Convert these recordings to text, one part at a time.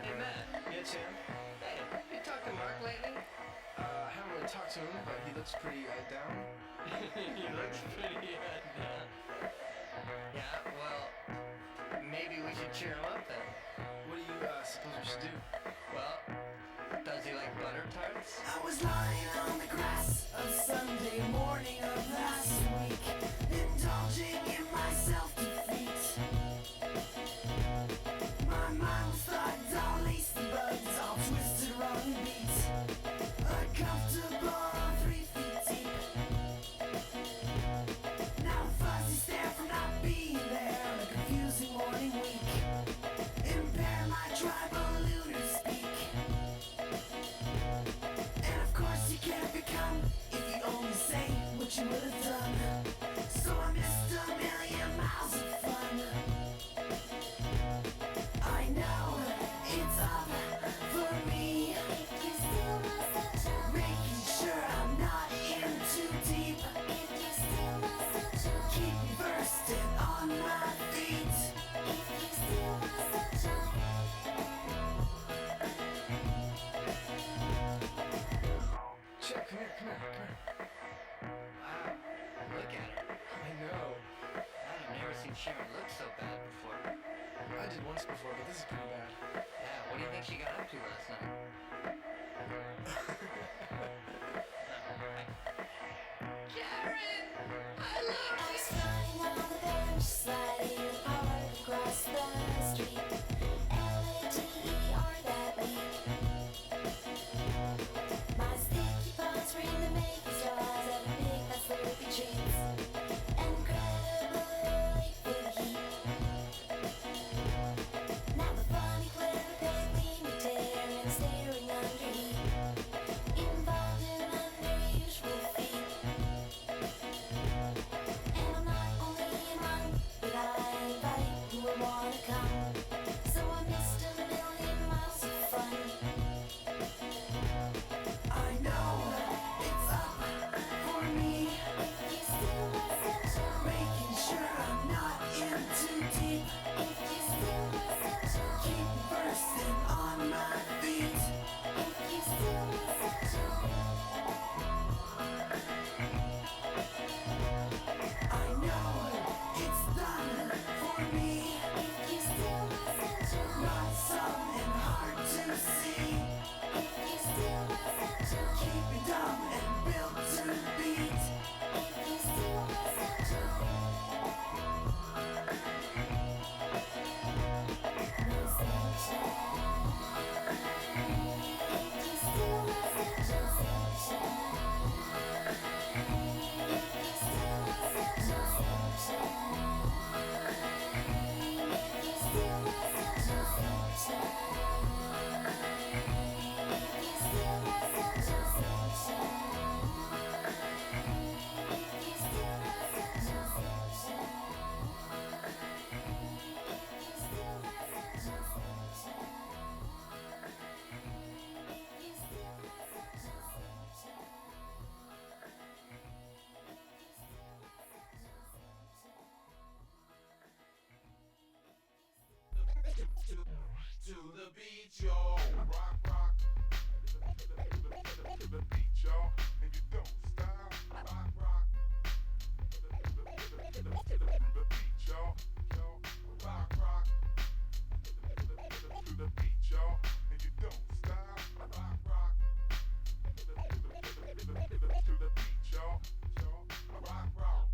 Hey Matt. Yeah, Tim. Hey, you talked to Mark lately? I haven't really talked to him, but he looks pretty down. He looks pretty down. Yeah, well, maybe we should cheer him up then. What do you suppose we should do? Well, does he like butter tarts? I was lying on the grass on Sunday morning of last week, indulging in my self-defeat. My mind was thugged, all laced bugs, all twisted, wrong beat. Uncomfortable, 3 feet deep. Now the fuzzy stare from not being there on a confusing morning week. Impair my tribal lunar speak. And of course you can't become if you only say what you would have done. So I missed a million miles of fun. I know it's up for me. If you steal my sunshine, Making sure I'm not in too deep. if you steal my sunshine, Keep me bursting on my feet. if you steal my sunshine, Chip, come here. Wow, look at her. I know. I've never seen Sharon look so bad before. I did once before, but this is pretty bad. Yeah, what do you think she got up to last night? Sharon! I love I was flying on the bench, sliding hard across the street. LATER that week. My sticky paws were in the making straws at a big fat slurpy treats. Incredibly good heat. Now the funny, clever peg leaned me tearing, staring under heat. Involved in unusual feat. And I'm not only among, but I invite who would wanna come. So I missed a million miles of fun. I know it's up for me. If you steal my sunshine, Making sure I'm not in too deep. if you steal my sunshine, Keep me bursting on my feet. if you steal my sunshine, I know it's done for me. if you steal my sunshine, Not something hard to see. if you steal my sunshine, Keep me dumb and built to beat. if you steal my sunshine, my sunshine. If you steal my sunshine, if you steal my sunshine, if you steal my sunshine, if you steal my sunshine, if you steal my sunshine, if you steal my To the beat, y'all. Rock. To the beat, y'all. And you don't stop. Rock. To the beat, y'all. Rock. To the beat, y'all. And you don't stop. Rock. To the beat, y'all. Rock.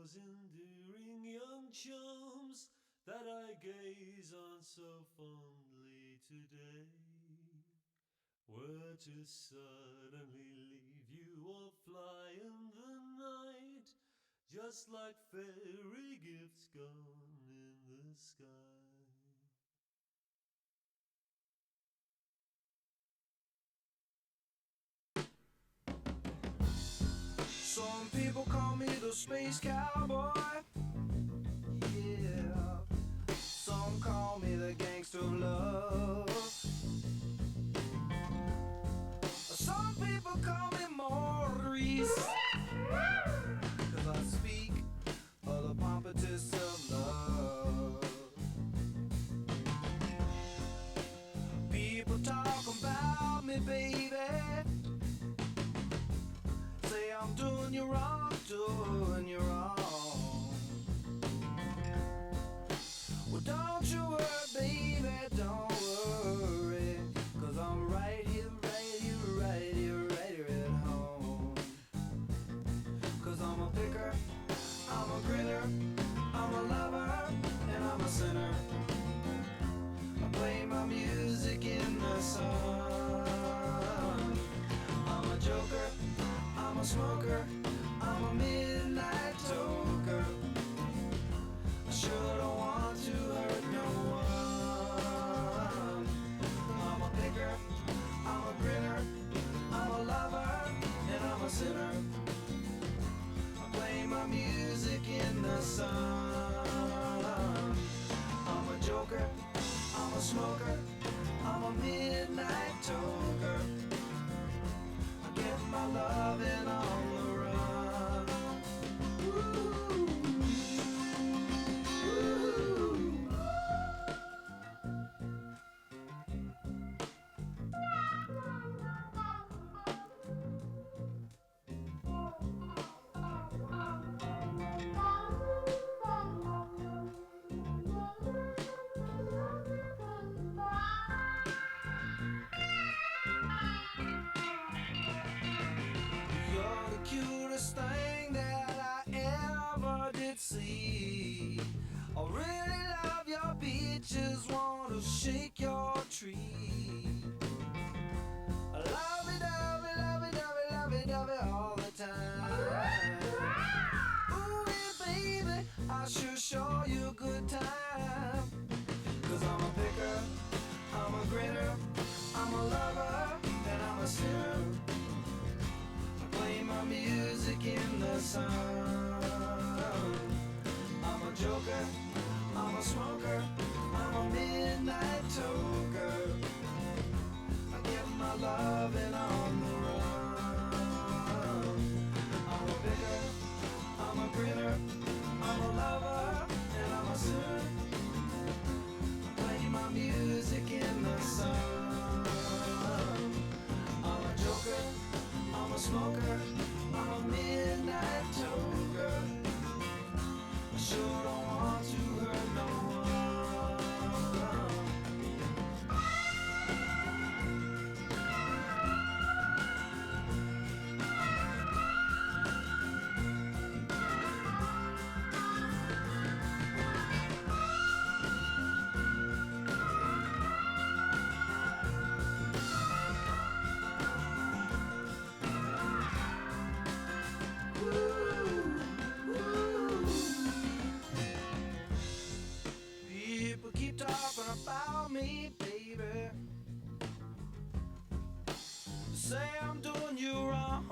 those endearing young chums that I gaze on so fondly today were to suddenly leave you or fly in the night, just like fairy gifts gone in the sky. Some people call me the space cowboy. Yeah. Some call me the gangster of love. Some people call me Maurice, 'cause I speak of the pompatus of love. People talk about me, baby. Say I'm doing you wrong, doing you wrong. Well, don't you worry, baby, don't worry, 'cause I'm right here, right here, right here, right here at home. 'Cause I'm a picker, I'm a grinner, I'm a lover, and I'm a sinner. I play my music in the sun. I'm a joker, I'm a smoker, I'm a midnight toker. I sure don't want to hurt no one. I'm a picker, I'm a grinner, I'm a lover, and I'm a sinner. I play my music in the sun. I'm a joker, I'm a smoker, I'm a midnight toker. I get my loving on the run. Ooh. You're the cutest thing that I ever did see. I really love your peaches, wanna shake your tree. Lovey-dovey, lovey-dovey, lovey-dovey all the time. Ooh, yeah, baby, I sure show you a good time. 'Cause I'm a picker, I'm a grinner, I'm a lover, and I'm a sinner. I play my music in the sun. I'm a joker, I'm a smoker, I'm a midnight toker. I get my loving on the run. I'm a picker, I'm a grinner, I'm a lover, and I'm a sinner. I play my music in the sun. I'm a joker, I'm a smoker, I'm a midnight toker. I sure don't want to hurt no one. People keep talking about me, baby. Say I'm doing you wrong.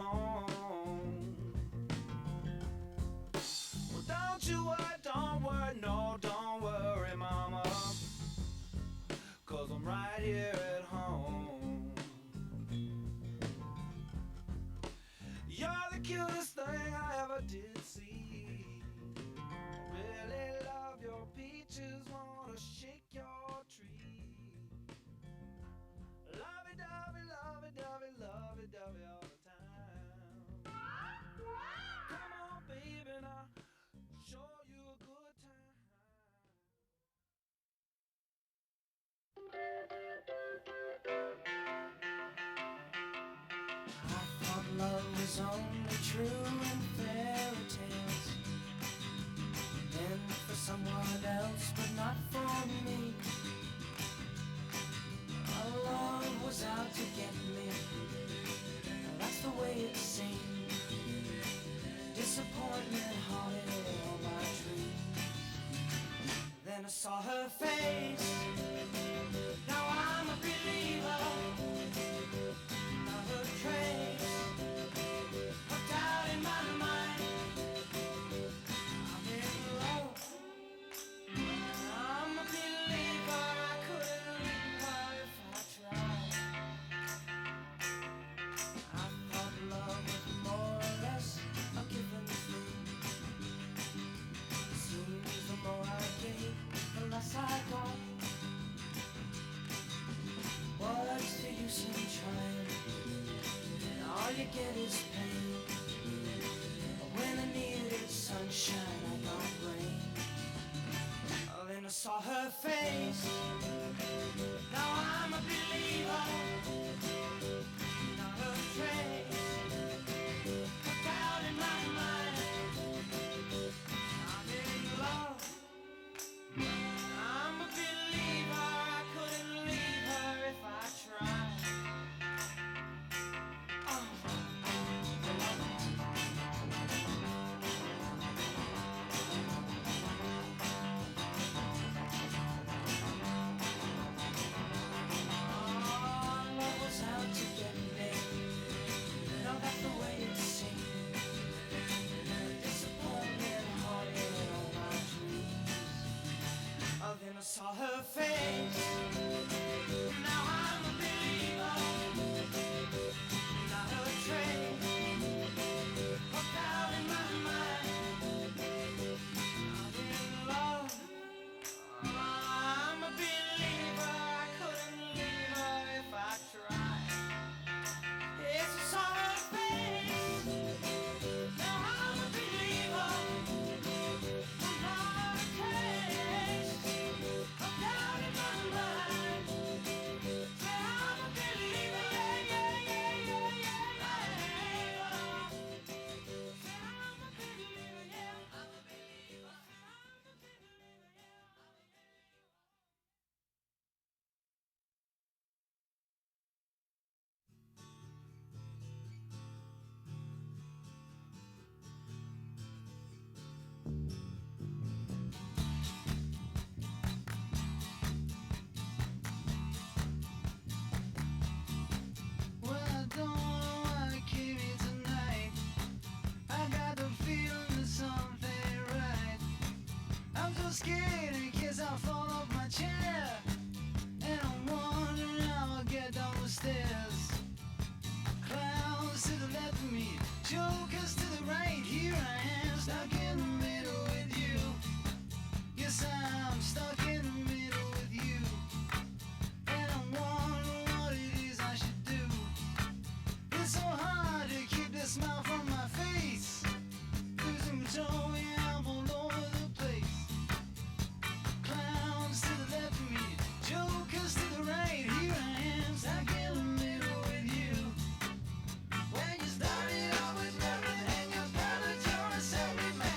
Well, don't you worry, don't worry, no, don't worry, mama. 'Cause I'm right here at home. You're the cutest thing I ever did see. I really love your peaches, wanna shake your tree. Lovey-dovey, lovey-dovey, lovey-dovey all the time. Come on, baby, now show you a good time. I thought love was only true in fairy tales. someone else, but not for me. Our love was out to get me. That's the way it seemed. Disappointment haunted all my dreams. Then I saw her face. Now I'm a believer. Not a trace of doubt in my mind. I'm in love. I'm a believer. I couldn't leave her if I tried. I thought love was more or less a given thing. It seems the more I gave, the less I got. What's the use in trying? All you get is pain. When I needed sunshine, I got rain. Oh, then I saw her face. Now I'm a believer. Not a trace of doubt in my mind. I'm in love. I'm a believer. I couldn't leave her if I tried. Love was out to get me. Now that's the way it seemed. Disappointment haunted all my dreams. Oh, then I saw her face. Now I'm a believer. Not a trace of doubt in my mind. I'm in love. I'm a believer. I couldn't leave her if I tried. Yes, I saw her face. Now I'm a believer. Not a trace of doubt in my mind. Say I'm a believer. Yeah, yeah, yeah, yeah, yeah, yeah. Say I'm a believer. Yeah, I'm a believer. Well, I don't know why I came here tonight. I got the feeling that something ain't right. I'm so scared in case I fall off my chair. And I'm wondering how I'll get down the stairs. Clowns to the left of me, jokers to the right. Here I am, stuck in the middle with you. Yes, I'm stuck in the middle with you. And I'm wondering what it is I should do. It's so hard to keep the smile from my face. Losing control, yeah, I'm all over the place. Clowns to the left of me, jokers to the right. Here I am, stuck in the middle with you. When you started off with nothing and you felt that you're a self-made man.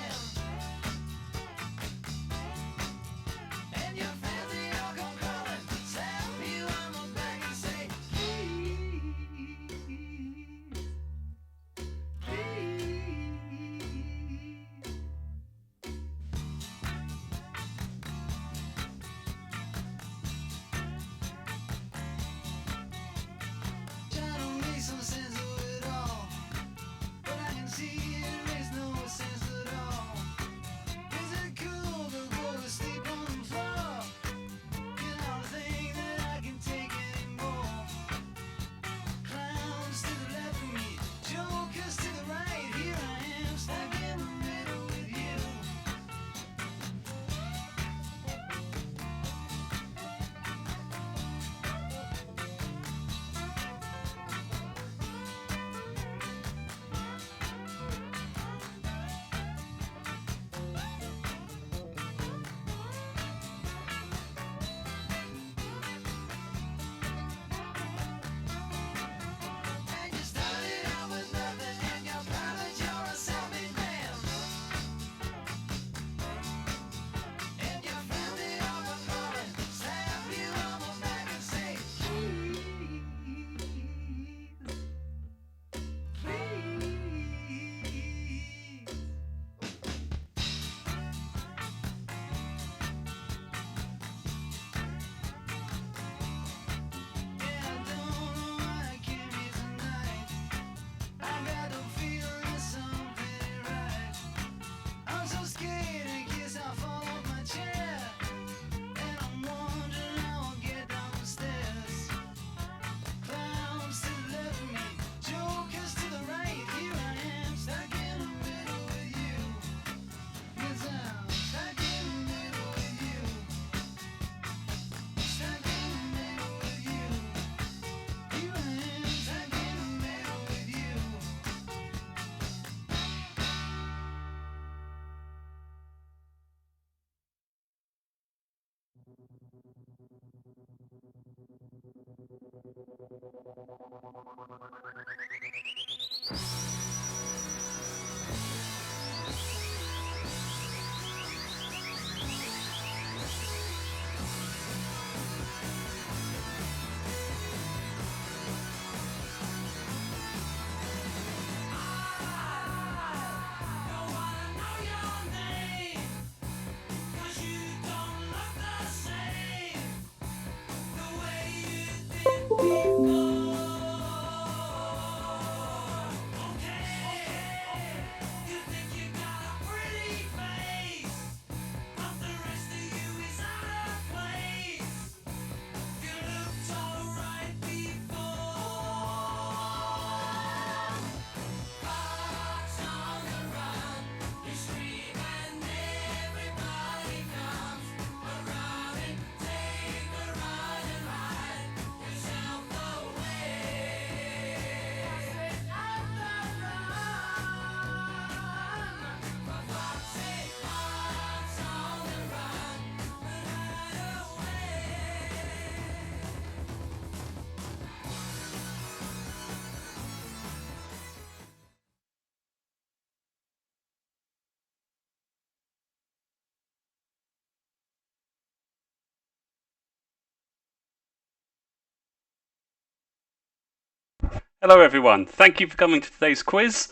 Hello everyone, thank you for coming to today's quiz.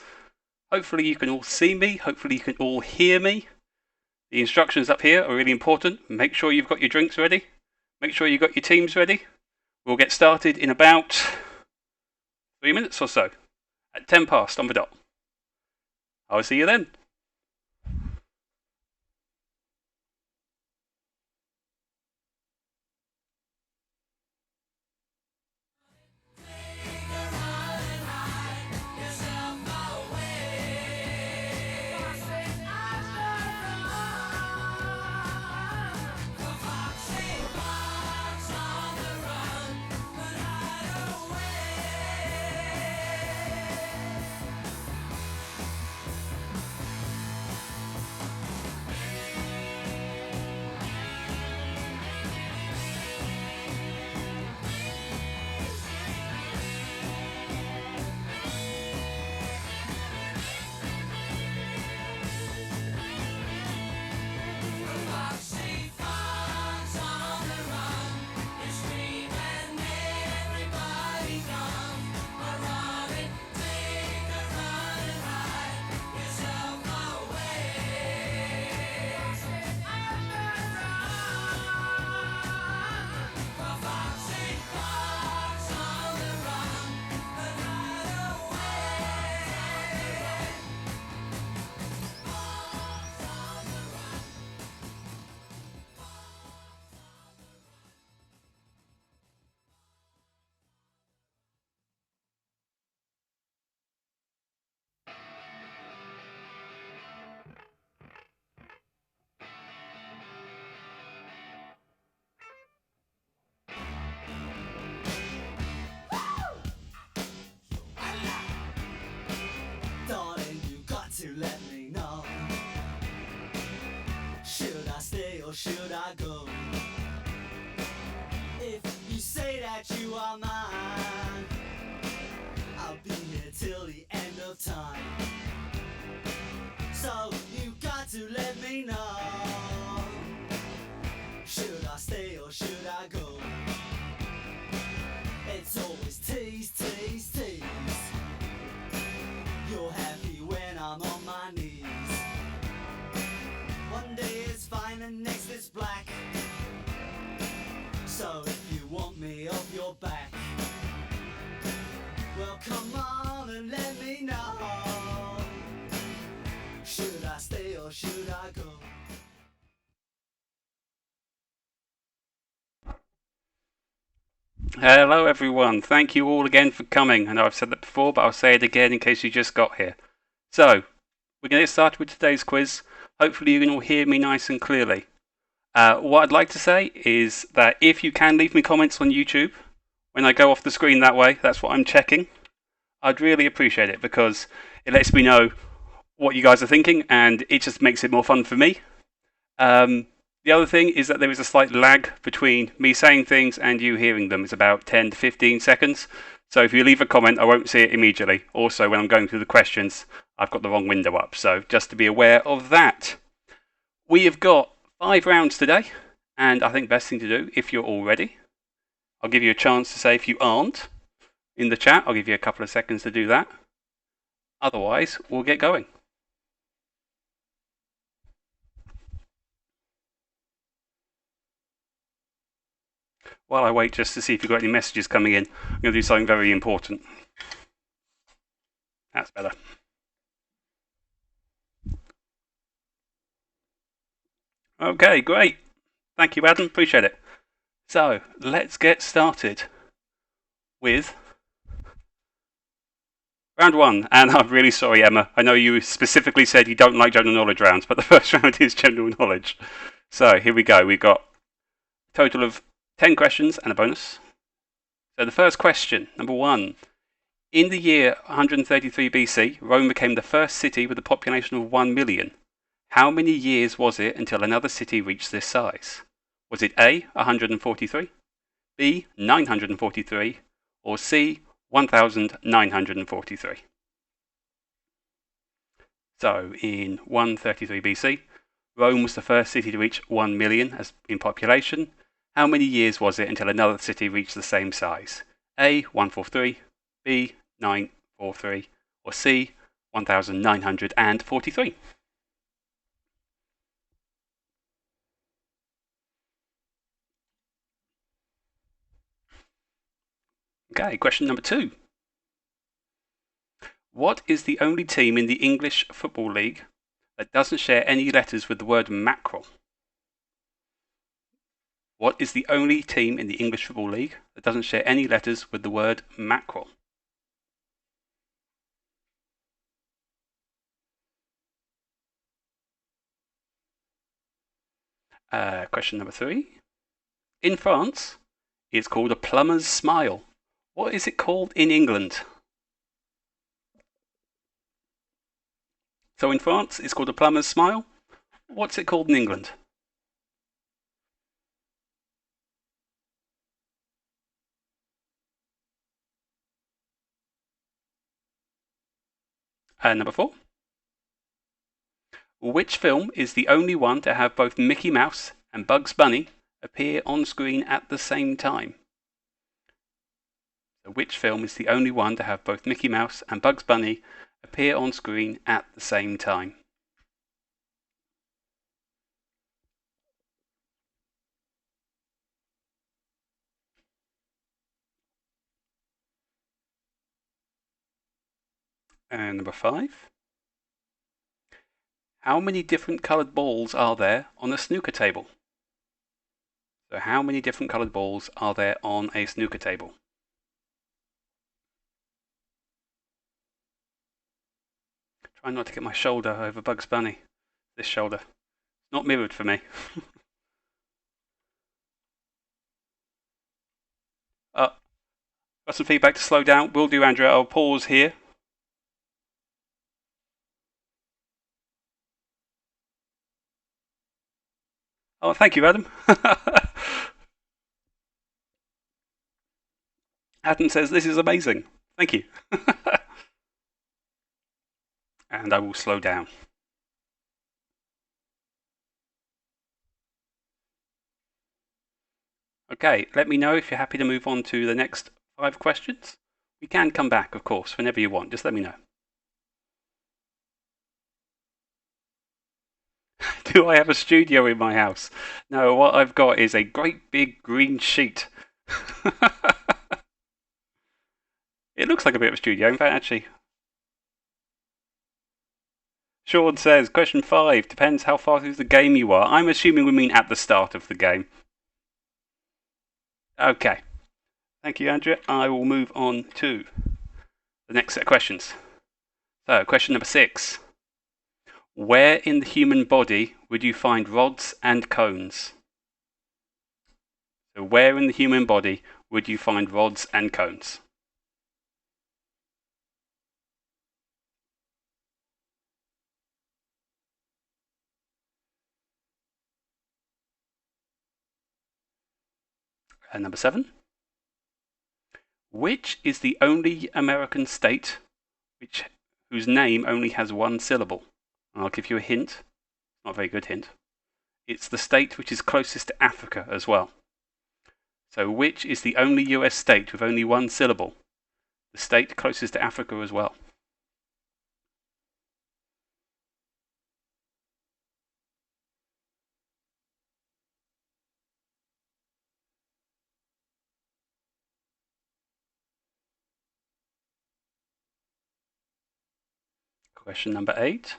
Hopefully you can all see me, hopefully you can all hear me. The instructions up here are really important. Make sure you've got your drinks ready. Make sure you've got your teams ready. We'll get started in about 3 minutes or so, at 10 past on the dot. I'll see you then. Darling, you got to let me know. Should I stay or should I go? If you say that you are mine, I'll be here till the end of time. So you got to let me know. Should I stay or should I go? It's always tease, tease, tease. You're happy when I'm on my knees. One day it's fine and next it's black. So if you want me off your back, well come on and let me know. Should I stay or should I go? Hello everyone, thank you all again for coming. I know I've said that before, but I'll say it again in case you just got here. So, we're going to get started with today's quiz. Hopefully you can all hear me nice and clearly. What I'd like to say is that if you can leave me comments on YouTube, when I go off the screen that way, that's what I'm checking. I'd really appreciate it because it lets me know what you guys are thinking and it just makes it more fun for me. The other thing is that there is a slight lag between me saying things and you hearing them. It's about 10 to 15 seconds. So if you leave a comment, I won't see it immediately. Also, when I'm going through the questions, I've got the wrong window up. So just to be aware of that. We have got 5 rounds today. And I think best thing to do, if you're all ready, I'll give you a chance to say if you aren't in the chat. I'll give you a couple of seconds to do that. Otherwise, we'll get going. While I wait just to see if you've got any messages coming in, I'm going to do something very important. That's better. Okay, great. Thank you, Adam. Appreciate it. So, let's get started with round 1. And I'm really sorry, Emma. I know you specifically said you don't like general knowledge rounds, but the first round is general knowledge. So, here we go. We've got a total of 10 questions and a bonus. So the first question, number 1. In the year 133 BC, Rome became the first city with a population of 1 million. How many years was it until another city reached this size? Was it A, 143, B, 943, or C, 1943? So in 133 BC, Rome was the first city to reach 1 million in population. How many years was it until another city reached the same size? A, 143, B, 1943, or C, 1943? Okay, question number 2. What is the only team in the English Football League that doesn't share any letters with the word mackerel? What is the only team in the English Football League that doesn't share any letters with the word mackerel? Question number 3. In France, it's called a plumber's smile. What is it called in England? So in France, it's called a plumber's smile. What's it called in England? Number 4. Which film is the only one to have both Mickey Mouse and Bugs Bunny appear on screen at the same time? So which film is the only one to have both Mickey Mouse and Bugs Bunny appear on screen at the same time? And number 5. How many different coloured balls are there on a snooker table? So how many different coloured balls are there on a snooker table? Try not to get my shoulder over Bugs Bunny. This shoulder. Not mirrored for me. Got some feedback to slow down. Will do, Andrea. I'll pause here. Oh, thank you, Adam. Adam says, this is amazing. Thank you. And I will slow down. Okay, let me know if you're happy to move on to the next 5 questions. We can come back, of course, whenever you want. Just let me know. Do I have a studio in my house? No, what I've got is a great big green sheet. It looks like a bit of a studio, in fact, actually. Sean says, question 5, depends how far through the game you are. I'm assuming we mean at the start of the game. Okay. Thank you, Andrea. I will move on to the next set of questions. So, question number 6. Where in the human body would you find rods and cones? So, where in the human body would you find rods and cones? And number 7. Which is the only American state whose name only has one syllable? And I'll give you a hint. Not a very good hint. It's the state which is closest to Africa as well. So which is the only US state with only one syllable? The state closest to Africa as well. Question number 8.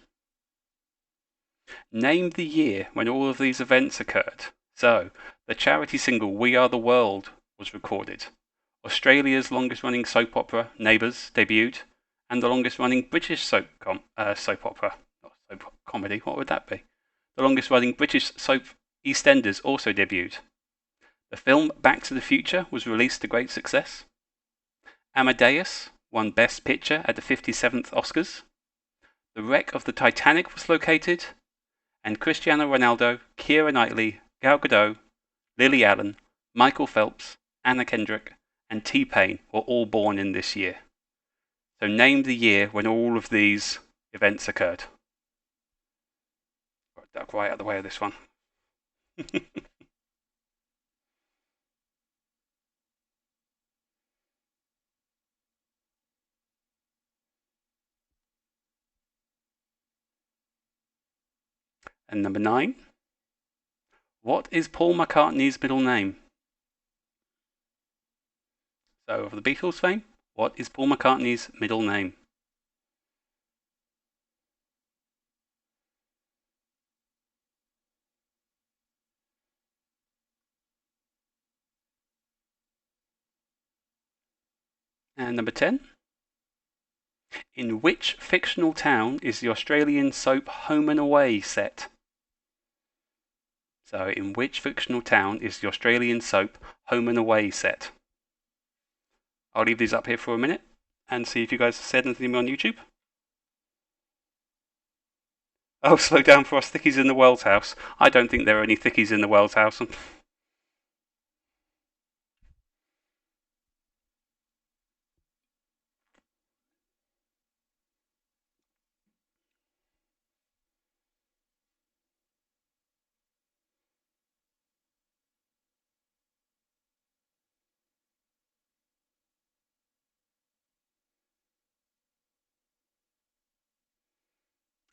Name the year when all of these events occurred. So, the charity single We Are the World was recorded. Australia's longest running soap opera, Neighbours, debuted. And the longest running British soap opera, not soap comedy, what would that be? The longest running British soap EastEnders also debuted. The film Back to the Future was released to great success. Amadeus won Best Picture at the 57th Oscars. The wreck of the Titanic was located. And Cristiano Ronaldo, Keira Knightley, Gal Gadot, Lily Allen, Michael Phelps, Anna Kendrick, and T-Pain were all born in this year. So name the year when all of these events occurred. Duck right out of the way of this one. And number 9. What is Paul McCartney's middle name? So, of the Beatles fame, what is Paul McCartney's middle name? And number 10. In which fictional town is the Australian soap Home and Away set? So, in which fictional town is the Australian soap Home and Away set? I'll leave these up here for a minute and see if you guys have said anything on YouTube. Oh, slow down for us thickies in the World's House. I don't think there are any thickies in the World's House.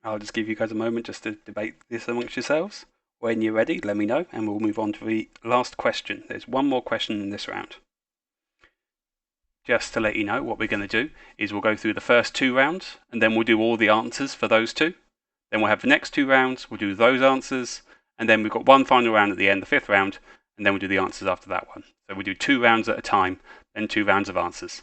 I'll just give you guys a moment just to debate this amongst yourselves. When you're ready, let me know, and we'll move on to the last question. There's one more question in this round. Just to let you know, what we're going to do is we'll go through the first 2 rounds, and then we'll do all the answers for those 2. Then we'll have the next 2 rounds, we'll do those answers, and then we've got one final round at the end, the 5th round, and then we'll do the answers after that one. So we'll do 2 rounds at a time, then 2 rounds of answers.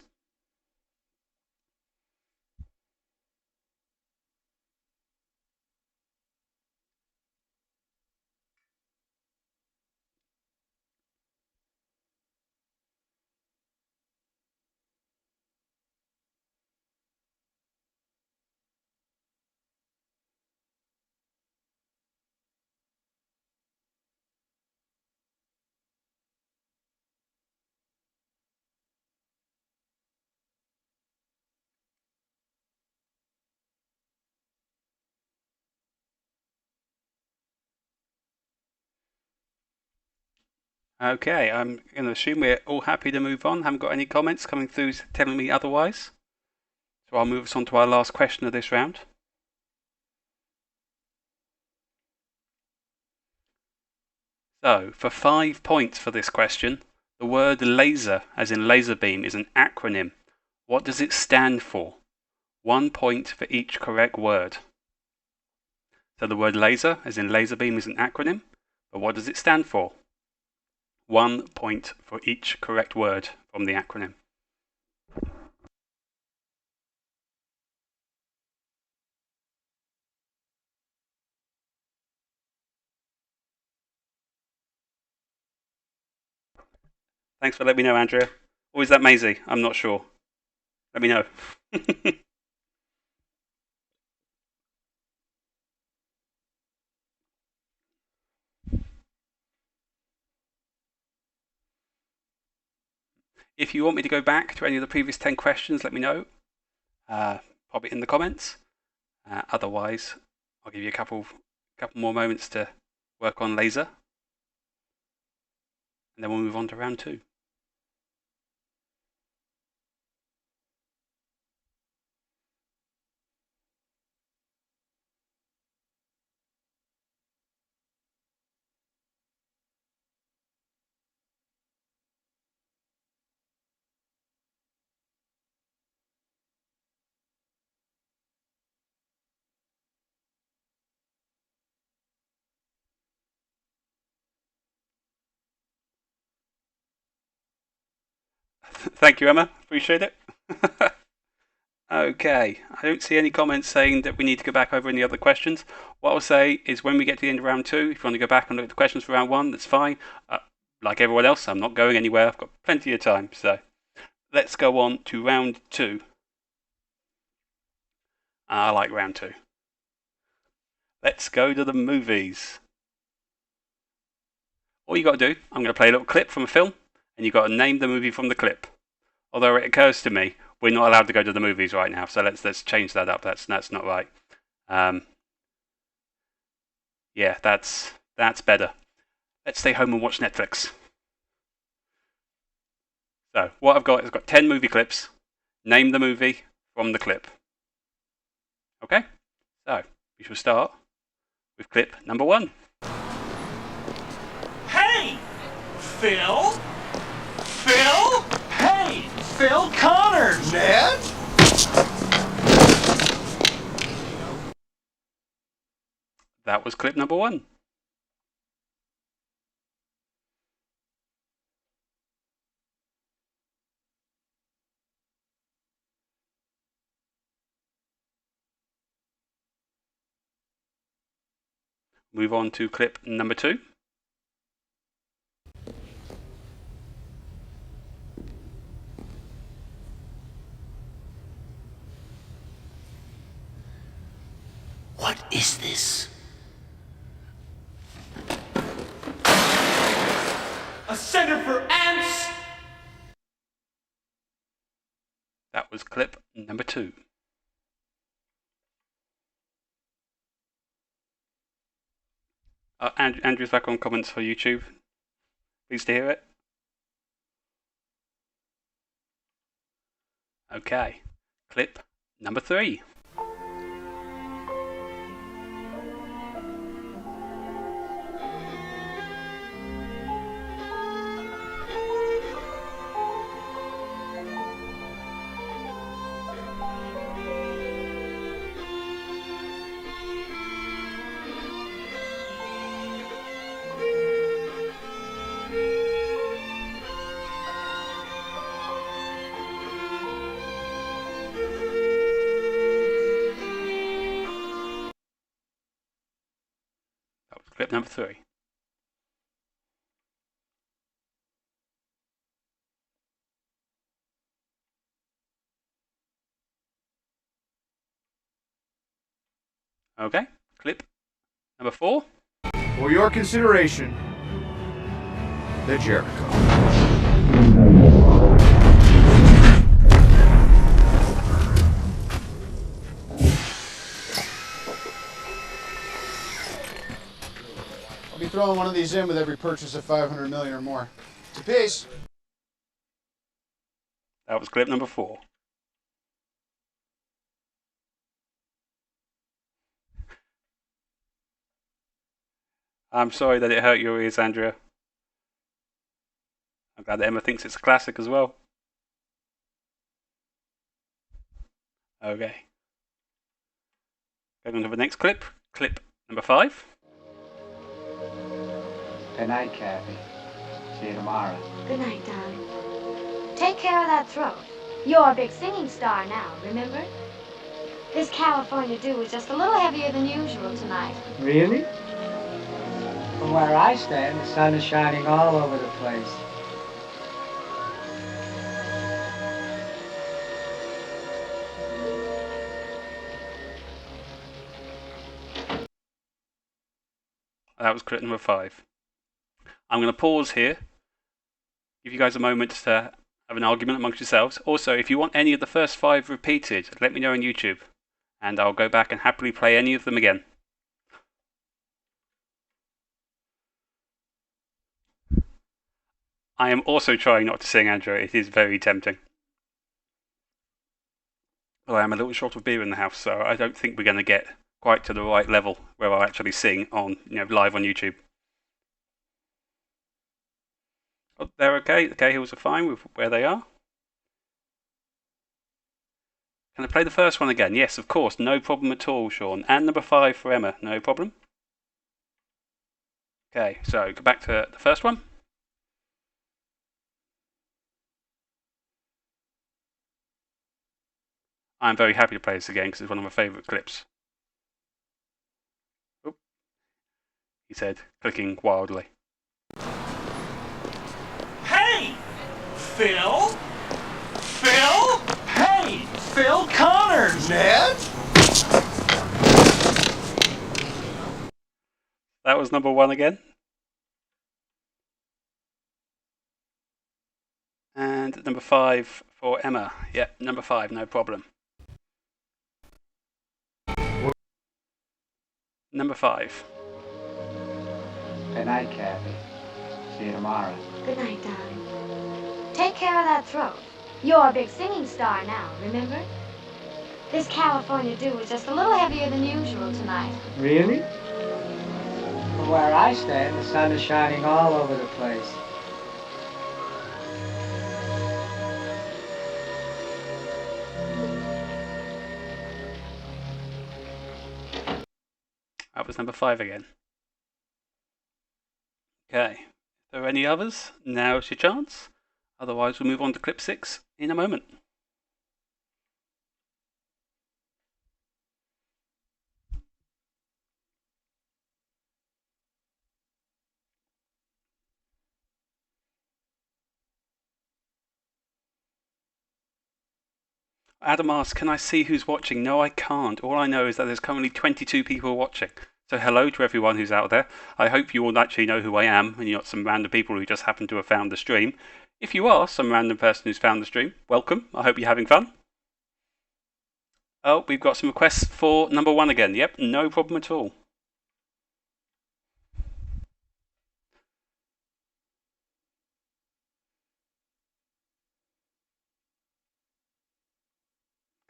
Okay, I'm going to assume we're all happy to move on. Haven't got any comments coming through telling me otherwise. So I'll move us on to our last question of this round. So, for 5 points for this question, the word laser, as in laser beam, is an acronym. What does it stand for? 1 point for each correct word. So the word laser, as in laser beam, is an acronym, but what does it stand for? 1 point for each correct word from the acronym. Thanks for letting me know, Andrea. Or is that Maisie? I'm not sure. Let me know. If you want me to go back to any of the previous 10 questions, let me know. Pop it in the comments. Otherwise, I'll give you a couple more moments to work on laser. And then we'll move on to round 2. Thank you, Emma. Appreciate it. Okay, I don't see any comments saying that we need to go back over any other questions. What I'll say is when we get to the end of round 2, if you want to go back and look at the questions for round 1, that's fine. Like everyone else, I'm not going anywhere. I've got plenty of time. So let's go on to round 2. I like round 2. Let's go to the movies. All you got to do, I'm going to play a little clip from a film, and you've got to name the movie from the clip. Although it occurs to me, we're not allowed to go to the movies right now, so let's change that up. That's not right. Yeah, that's better. Let's stay home and watch Netflix. So what I've got is 10 movie clips. Name the movie from the clip. Okay? So we shall start with clip number 1. Hey! Phil? Phil? Hey! Phil Connors! Ned? That was clip number 1. Move on to clip number 2. What is this? A center for ants! That was clip number 2. Andrew's back on comments for YouTube. Pleased to hear it. Okay, clip number 3. Clip number 3. Okay, clip number 4. For your consideration, the Jericho. I'll be throwing one of these in with every purchase of 500 million or more. It's a piece. That was clip number 4. I'm sorry that it hurt your ears, Andrea. I'm glad that Emma thinks it's a classic as well. Okay. Going on to the next clip. Clip number 5. Good night, Kathy. See you tomorrow. Good night, darling. Take care of that throat. You're a big singing star now, remember? This California dew is just a little heavier than usual tonight. Really? From where I stand, the sun is shining all over the place. That was clip number 5. I'm going to pause here, give you guys a moment to have an argument amongst yourselves. Also, if you want any of the first 5 repeated, let me know on YouTube, and I'll go back and happily play any of them again. I am also trying not to sing, Andrew. It is very tempting. Well, I am a little short of beer in the house, so I don't think we're going to get quite to the right level where I'll actually sing on, live on YouTube. Oh, they're okay. The Cahills are fine with where they are. Can I play the first one again? Yes, of course. No problem at all, Sean. And number 5 for Emma. No problem. Okay, so go back to the first one. I'm very happy to play this again because it's one of my favourite clips. Oh, he said, clicking wildly. Hey! Phil? Phil? Hey! Phil Connors! Ned? That was number 1 again. And number 5 for Emma. Yeah, number 5, no problem. Number 5. Good night, Kathy. See you tomorrow. Good night, darling. Take care of that throat. You're a big singing star now, remember? This California dew is just a little heavier than usual tonight. Really? From where I stand, the sun is shining all over the place. That was number 5 again. Okay. If there are any others, now's your chance. Otherwise, we'll move on to clip 6 in a moment. Adam asks, can I see who's watching? No, I can't. All I know is that there's currently 22 people watching. So hello to everyone who's out there. I hope you all actually know who I am and you're not some random people who just happen to have found the stream. If you are some random person who's found the stream, welcome. I hope you're having fun. Oh, we've got some requests for number 1 again. Yep, no problem at all.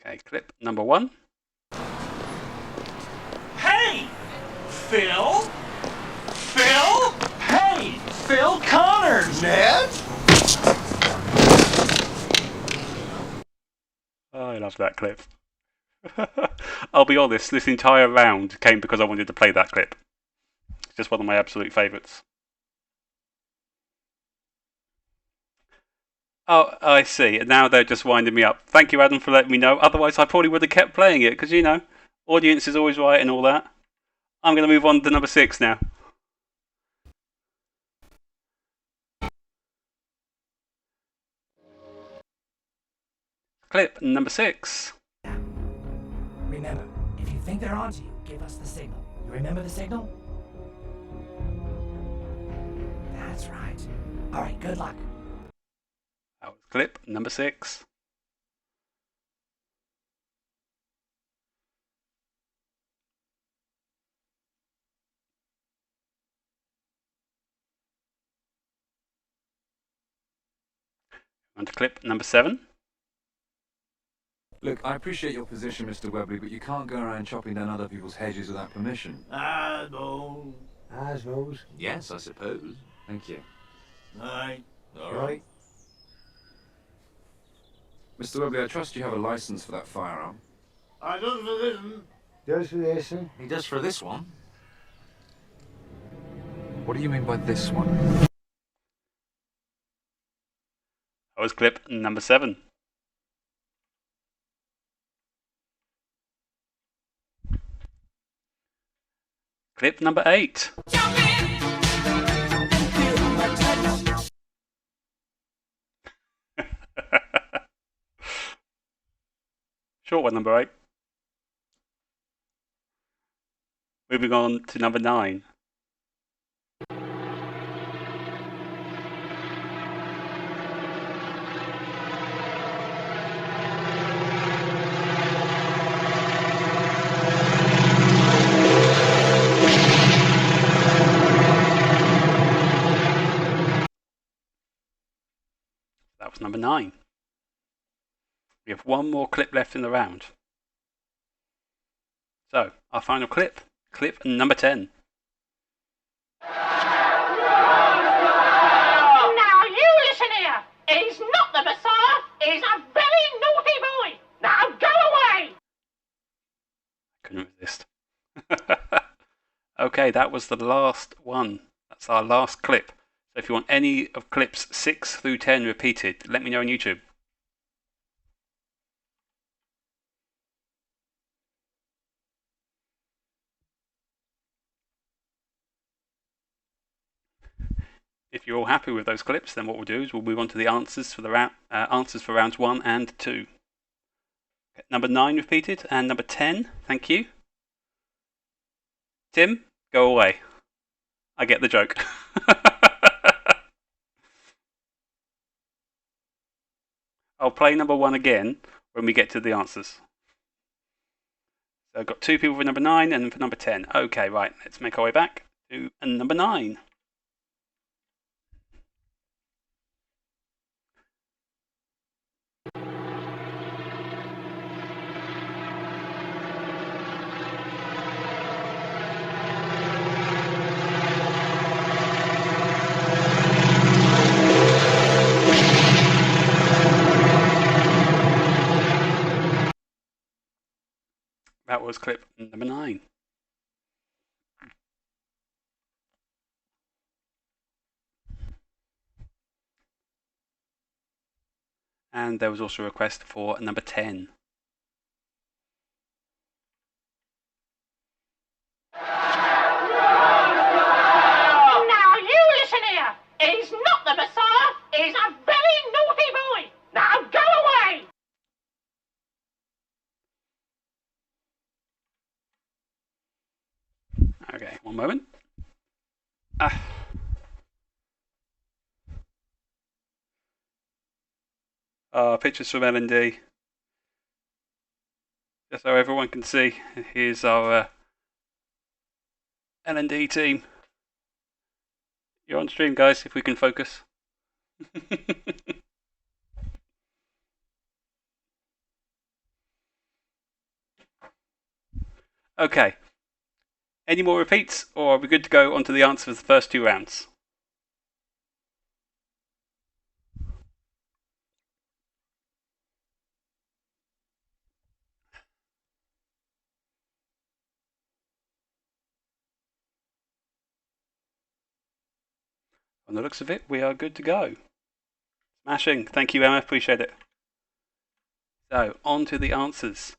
Okay, clip number 1. Hey! Phil? Phil? Hey! Phil Connors! Ned? Oh, I love that clip. I'll be honest, this entire round came because I wanted to play that clip. It's just one of my absolute favourites. Oh, I see. And now they're just winding me up. Thank you, Adam, for letting me know. Otherwise, I probably would have kept playing it because, you know, audience is always right and all that. I'm going to move on to number 6 now. Clip number 6. Remember, if you think they're onto you, give us the signal. You remember the signal? That's right. All right, good luck. That was clip number 6. On to clip number 7. Look, I appreciate your position, Mr. Webley, but you can't go around chopping down other people's hedges without permission. I suppose. Yes, I suppose. Thank you. All right. Mr. Webley, I trust you have a license for that firearm. I does for this one. Does for this one. He does for this one. What do you mean by this one? That was clip number 7. Clip number 8. Short one, number 8. Moving on to number 9. That was number 9. We have one more clip left in the round. So, our final clip, clip number 10. Now you listen here. He's not the Messiah. He's a very naughty boy. Now go away. Couldn't resist. Okay, that was the last one. That's our last clip. So if you want any of clips 6 through 10 repeated, let me know on YouTube. If you're all happy with those clips, then what we'll do is we'll move on to the answers for the answers for rounds 1 and 2. Okay, number 9 repeated and number 10. Thank you. Tim, go away. I get the joke. I'll play number 1 again when we get to the answers. So I've got 2 people for number 9 and for number 10. Okay, right. Let's make our way back to number 9. was clip number 9. And there was also a request for number 10. Now you listen here. He's not the Messiah. He's a very naughty boy. Now go away. Okay, one moment. Pictures from L&D. Just so everyone can see, here's our L&D team. You're on stream, guys, if we can focus. Okay. Any more repeats, or are we good to go on to the answer for the first 2 rounds? On the looks of it, we are good to go. Smashing. Thank you, Emma. Appreciate it. So, on to the answers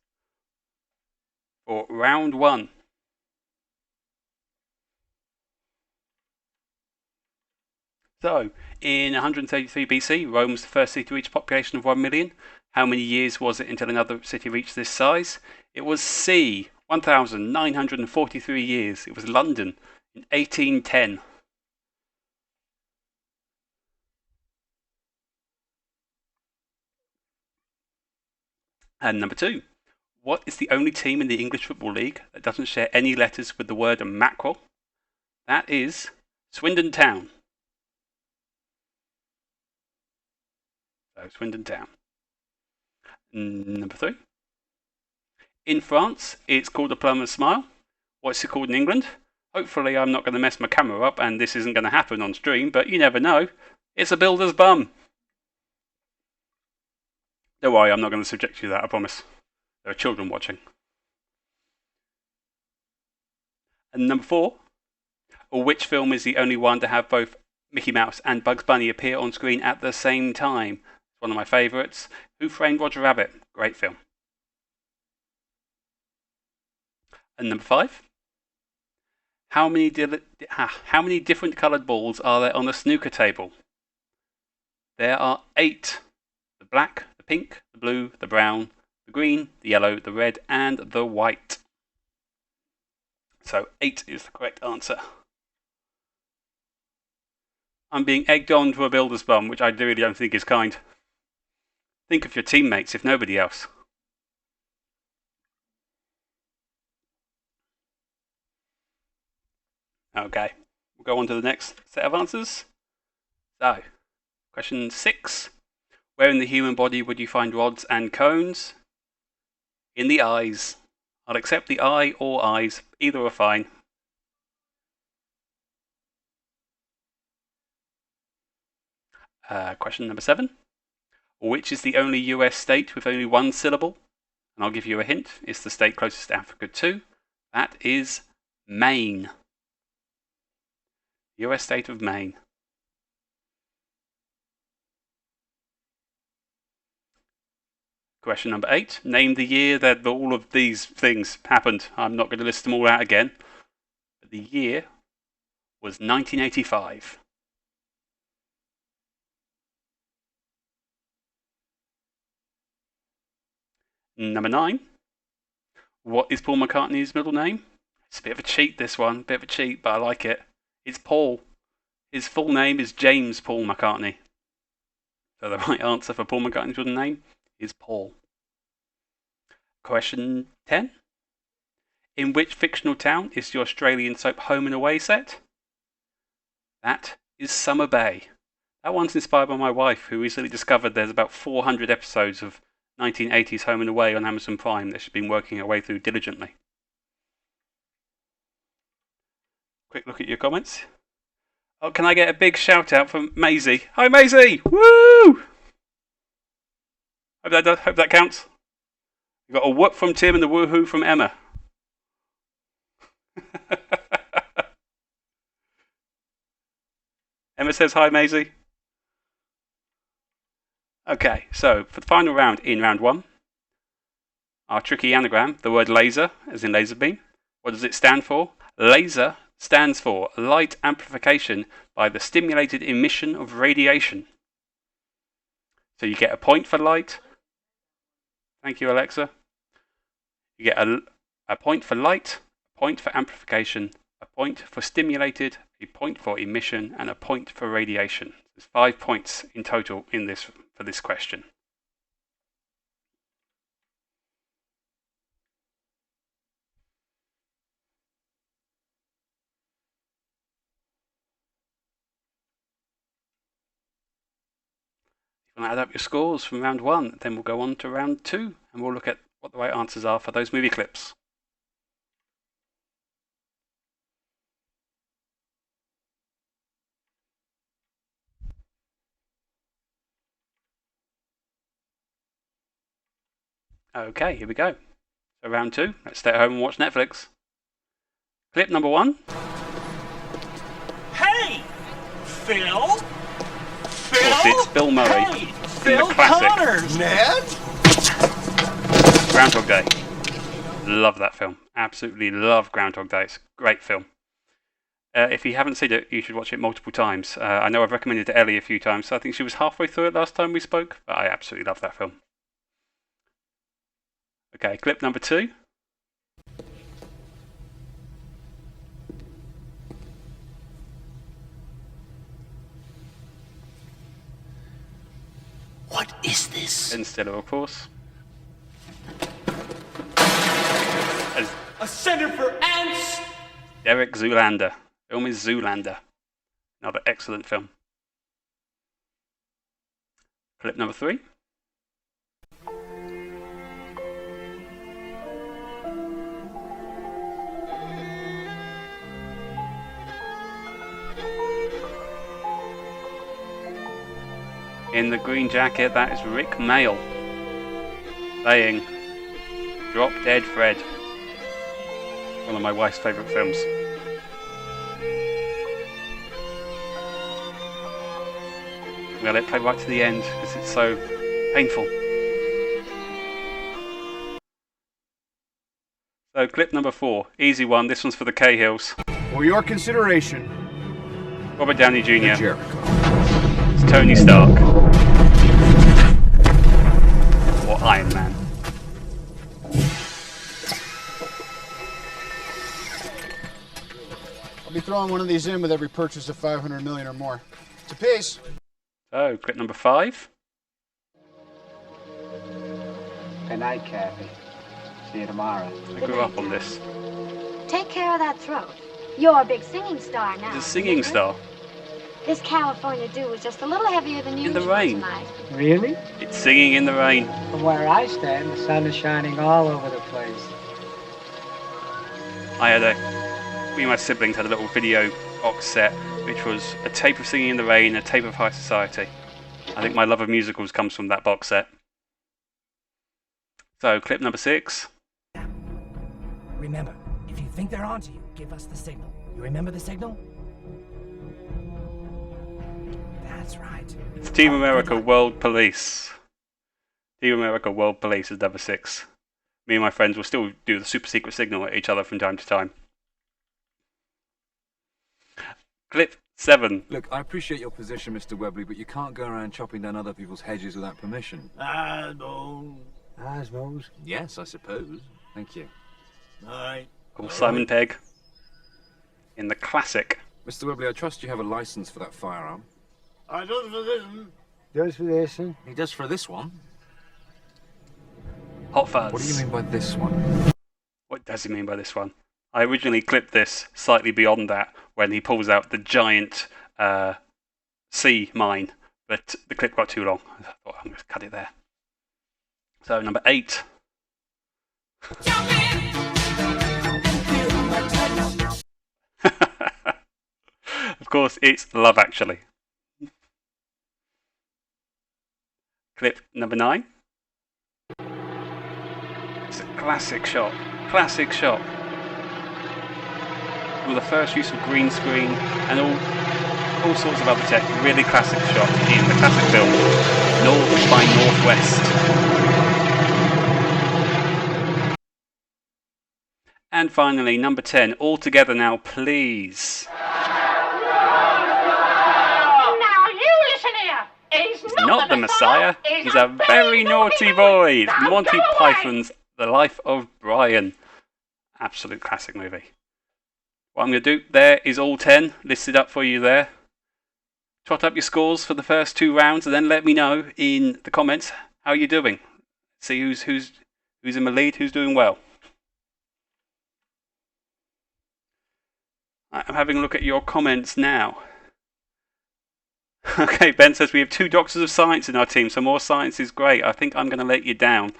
for round 1. So, in 133 BC, Rome was the first city to reach a population of 1 million. How many years was it until another city reached this size? It was C, 1,943 years. It was London in 1810. And number 2, what is the only team in the English Football League that doesn't share any letters with the word mackerel? That is Swindon Town. So, Swindon Town. Number 3. In France, it's called a plumber's smile. What's it called in England? Hopefully I'm not going to mess my camera up and this isn't going to happen on stream, but you never know. It's a builder's bum. Don't worry, I'm not going to subject you to that, I promise. There are children watching. And number 4. Which film is the only one to have both Mickey Mouse and Bugs Bunny appear on screen at the same time? It's one of my favourites. Who Framed Roger Rabbit? Great film. And number 5. How many different coloured balls are there on the snooker table? There are 8. The black, the pink, the blue, the brown, the green, the yellow, the red, and the white. So 8 is the correct answer. I'm being egged on to a builder's bum, which I really don't think is kind. Think of your teammates, if nobody else. Okay, we'll go on to the next set of answers. So, question 6. Where in the human body would you find rods and cones? In the eyes. I'll accept the eye or eyes, either are fine. Question number 7. Which is the only US state with only one syllable? And I'll give you a hint. It's the state closest to Africa too. That is Maine. US state of Maine. Question number 8. Name the year that all of these things happened. I'm not going to list them all out again. But the year was 1985. Number 9. What is Paul McCartney's middle name? It's a bit of a cheat, this one. Bit of a cheat, but I like it. It's Paul. His full name is James Paul McCartney. So the right answer for Paul McCartney's middle name is Paul. Question 10. In which fictional town is the Australian soap Home and Away set? That is Summer Bay. That one's inspired by my wife, who recently discovered there's about 400 episodes of 1980s Home and Away on Amazon Prime that she's been working her way through diligently. Quick look at your comments. Oh, can I get a big shout out from Maisie? Hi Maisie! Woo! Hope that counts. We've got a whoop from Tim and a woohoo from Emma. Emma says hi, Maisie. Okay, so for the final round in round 1, our tricky anagram, the word laser, as in laser beam. What does it stand for? Laser stands for light amplification by the stimulated emission of radiation. So you get a point for light. Thank you, Alexa. You get a point for light, a point for amplification, a point for stimulated, a point for emission, and a point for radiation. There's 5 points in total in this for this question. If you want to add up your scores from round 1, then we'll go on to round 2, and we'll look at what the right answers are for those movie clips. Okay, here we go. So round 2, let's stay at home and watch Netflix. Clip number 1. Hey! Phil? Of course, it's Bill Murray Hey! in Phil the classic Connors, man! Groundhog Day. Love that film. Absolutely love Groundhog Day. It's a great film. If you haven't seen it, you should watch it multiple times. I know I've recommended it to Ellie a few times, so I think she was halfway through it last time we spoke, but I absolutely love that film. Okay, clip number 2. What is this? Ben Stiller, of course. As A center for ants? Derek Zoolander. The film is Zoolander. Another excellent film. Clip number 3. In the green jacket, that is Rick Mayall playing Drop Dead Fred. One of my wife's favourite films. I'm going to let it play right to the end because it's so painful. So clip number 4, easy one, this one's for the Cahills. For your consideration, Robert Downey Jr. Jericho. It's Tony Stark. Or Iron Man. I'll be throwing one of these in with every purchase of 500 million or more. It's a piece. So, clip number 5. Good night, Kathy. See you tomorrow. I grew up on this. Take care of that throat. You're a big singing star now. He's a singing star. This California dew is just a little heavier than usual the rain. tonight. Really? It's singing in the rain. From where I stand, the sun is shining all over the place. Me and my siblings had a little video box set, which was a tape of Singing in the Rain, a tape of High Society. I think my love of musicals comes from that box set. So, clip number 6. Remember, if you think they're onto you, give us the signal. You remember the signal? That's right. It's Team America World Police. Team America World Police is number 6. Me and my friends will still do the super secret signal at each other from time to time. Clip 7. Look, I appreciate your position, Mr. Webley, but you can't go around chopping down other people's hedges without permission. I suppose. Yes, I suppose. Thank you. Alright. Called Simon Pegg. In the classic. Mr. Webley, I trust you have a license for that firearm. I don't for this one. Does for this one. He does for this one. Hot Fuzz. What do you mean by this one? What does he mean by this one? I originally clipped this slightly beyond that when he pulls out the giant sea mine, but the clip got too long. I thought I'm going to cut it there. So number 8. Of course, it's Love Actually. Clip number 9. It's a classic shot. Classic shot. With the first use of green screen and all all sorts of other tech. Really classic shot in the classic film North by Northwest. And finally, number 10. All together now, please. Now you listen here. He's Not the Messiah. He's a very naughty boy. It's Monty Python's The Life of Brian. Absolute classic movie. What I'm going to do there is all 10 listed up for you there. Trot up your scores for the first 2 rounds and then let me know in the comments how you're doing. See who's in the lead, who's doing well. I'm having a look at your comments now. Okay, Ben says we have 2 Doctors of Science in our team, so more science is great. I think I'm going to let you down.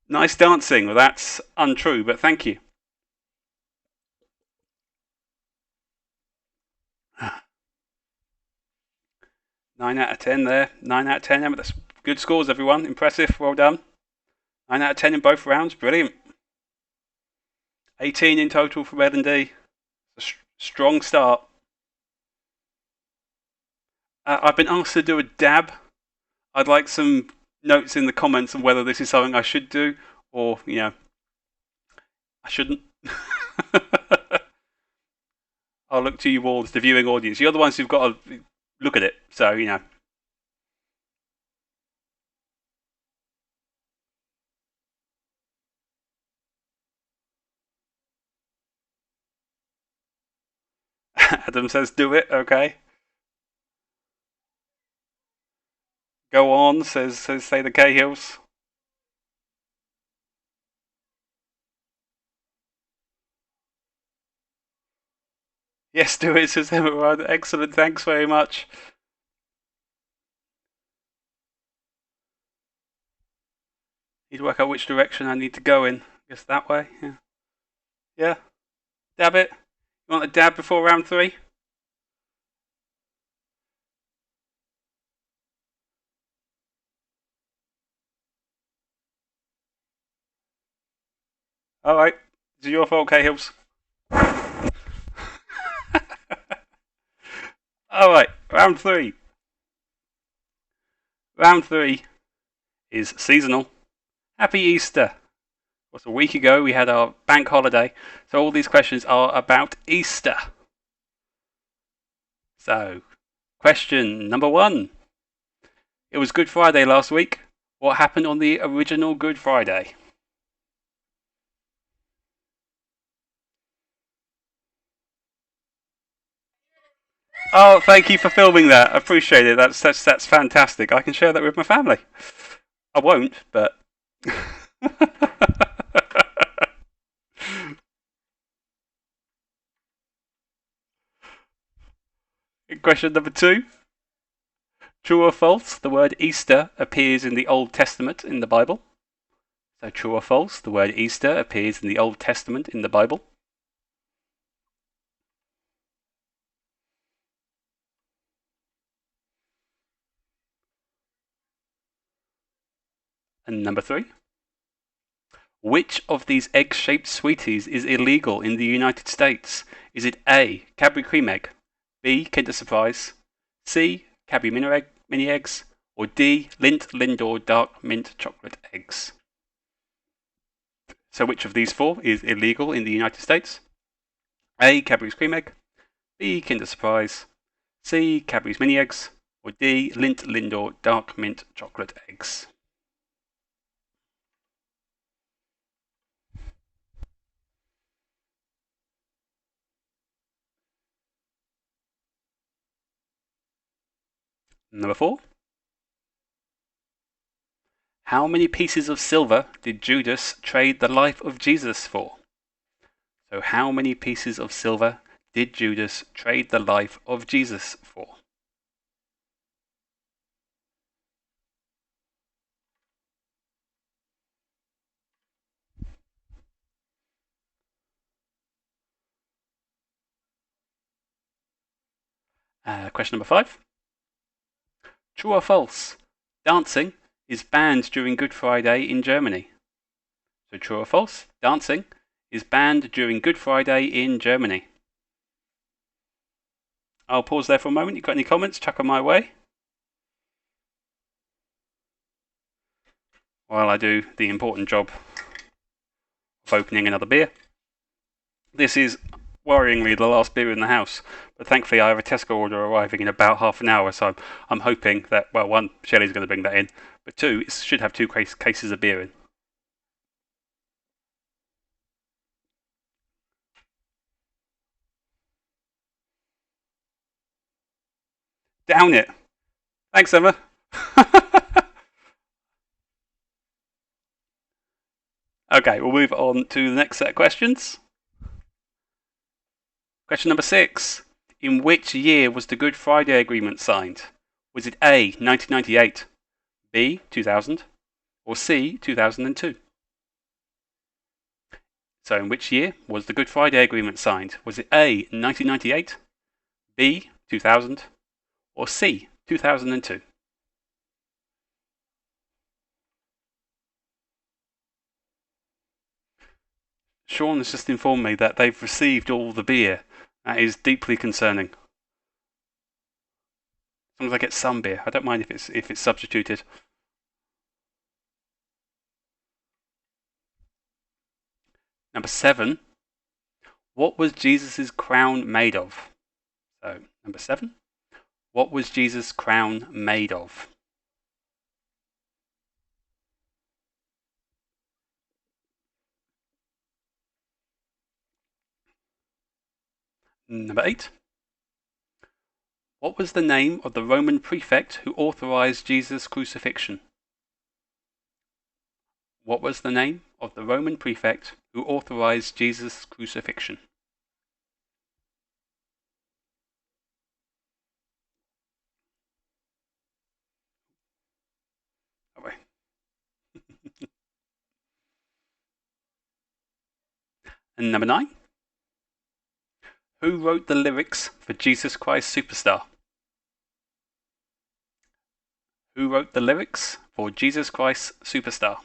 Nice dancing. Well, that's untrue, but thank you. Nine out of 10 there. 9 out of 10. That's good scores, everyone. Impressive. Well done. 9 out of 10 in both rounds. Brilliant. 18 in total for L&D. A strong start. I've been asked to do a dab. I'd like some notes in the comments on whether this is something I should do or, I shouldn't. I'll look to you all as the viewing audience. You're the ones who've got to look at it, so, Adam says do it, okay. Go on, says say the Cahills. Yes, do it, says Emerald. Excellent, thanks very much. Need to work out which direction I need to go in. I guess that way, yeah. Yeah? Dab it? You want a dab before round 3? Alright, it's your fault, Cahills. Alright, round 3. Round 3 is seasonal. Happy Easter. It was a week ago, we had our bank holiday, so all these questions are about Easter. So, question number 1. It was Good Friday last week. What happened on the original Good Friday? Oh, thank you for filming that. I appreciate it. That's fantastic. I can share that with my family. I won't, but... Question number 2. True or false, the word Easter appears in the Old Testament in the Bible. So true or false, the word Easter appears in the Old Testament in the Bible. And number 3. Which of these egg-shaped sweeties is illegal in the United States? Is it A, Cadbury Cream Egg, B, Kinder Surprise, C, Cadbury Mini Eggs, or D, Lindt Lindor Dark Mint Chocolate Eggs? So which of these 4 is illegal in the United States? A, Cadbury's Cream Egg, B, Kinder Surprise, C, Cadbury's Mini Eggs, or D, Lindt Lindor Dark Mint Chocolate Eggs? Number 4. How many pieces of silver did Judas trade the life of Jesus for? So how many pieces of silver did Judas trade the life of Jesus for? Question number 5. True or false? Dancing is banned during Good Friday in Germany. So true or false? Dancing is banned during Good Friday in Germany. I'll pause there for a moment. You got any comments? Chuck 'em my way. While I do the important job of opening another beer. This is worryingly the last beer in the house, but thankfully I have a Tesco order arriving in about half an hour, so I'm hoping that, well, one, Shelley's going to bring that in, but two, it should have two cases of beer in. Down it. Thanks, Emma. Okay, we'll move on to the next set of questions. Question number 6. In which year was the Good Friday Agreement signed? Was it A, 1998, B, 2000, or C, 2002? So in which year was the Good Friday Agreement signed? Was it A, 1998, B, 2000, or C, 2002? Sean has just informed me that they've received all the beer. That is deeply concerning. As long as I get some beer, I don't mind if it's substituted. Number 7. What was Jesus' crown made of? So, number 7. What was Jesus' crown made of? Number 8. What was the name of the Roman prefect who authorized Jesus' crucifixion? What was the name of the Roman prefect who authorized Jesus' crucifixion? Oh, and number 9. Who wrote the lyrics for Jesus Christ Superstar? Who wrote the lyrics for Jesus Christ Superstar?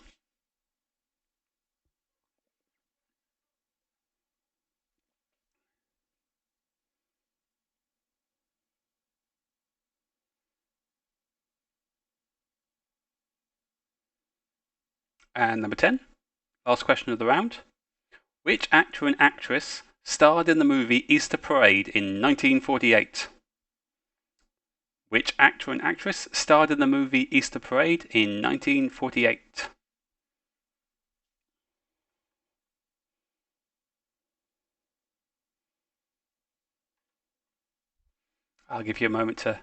And number 10, last question of the round. Which actor and actress starred in the movie Easter Parade in 1948? Which actor and actress starred in the movie Easter Parade in 1948? I'll give you a moment to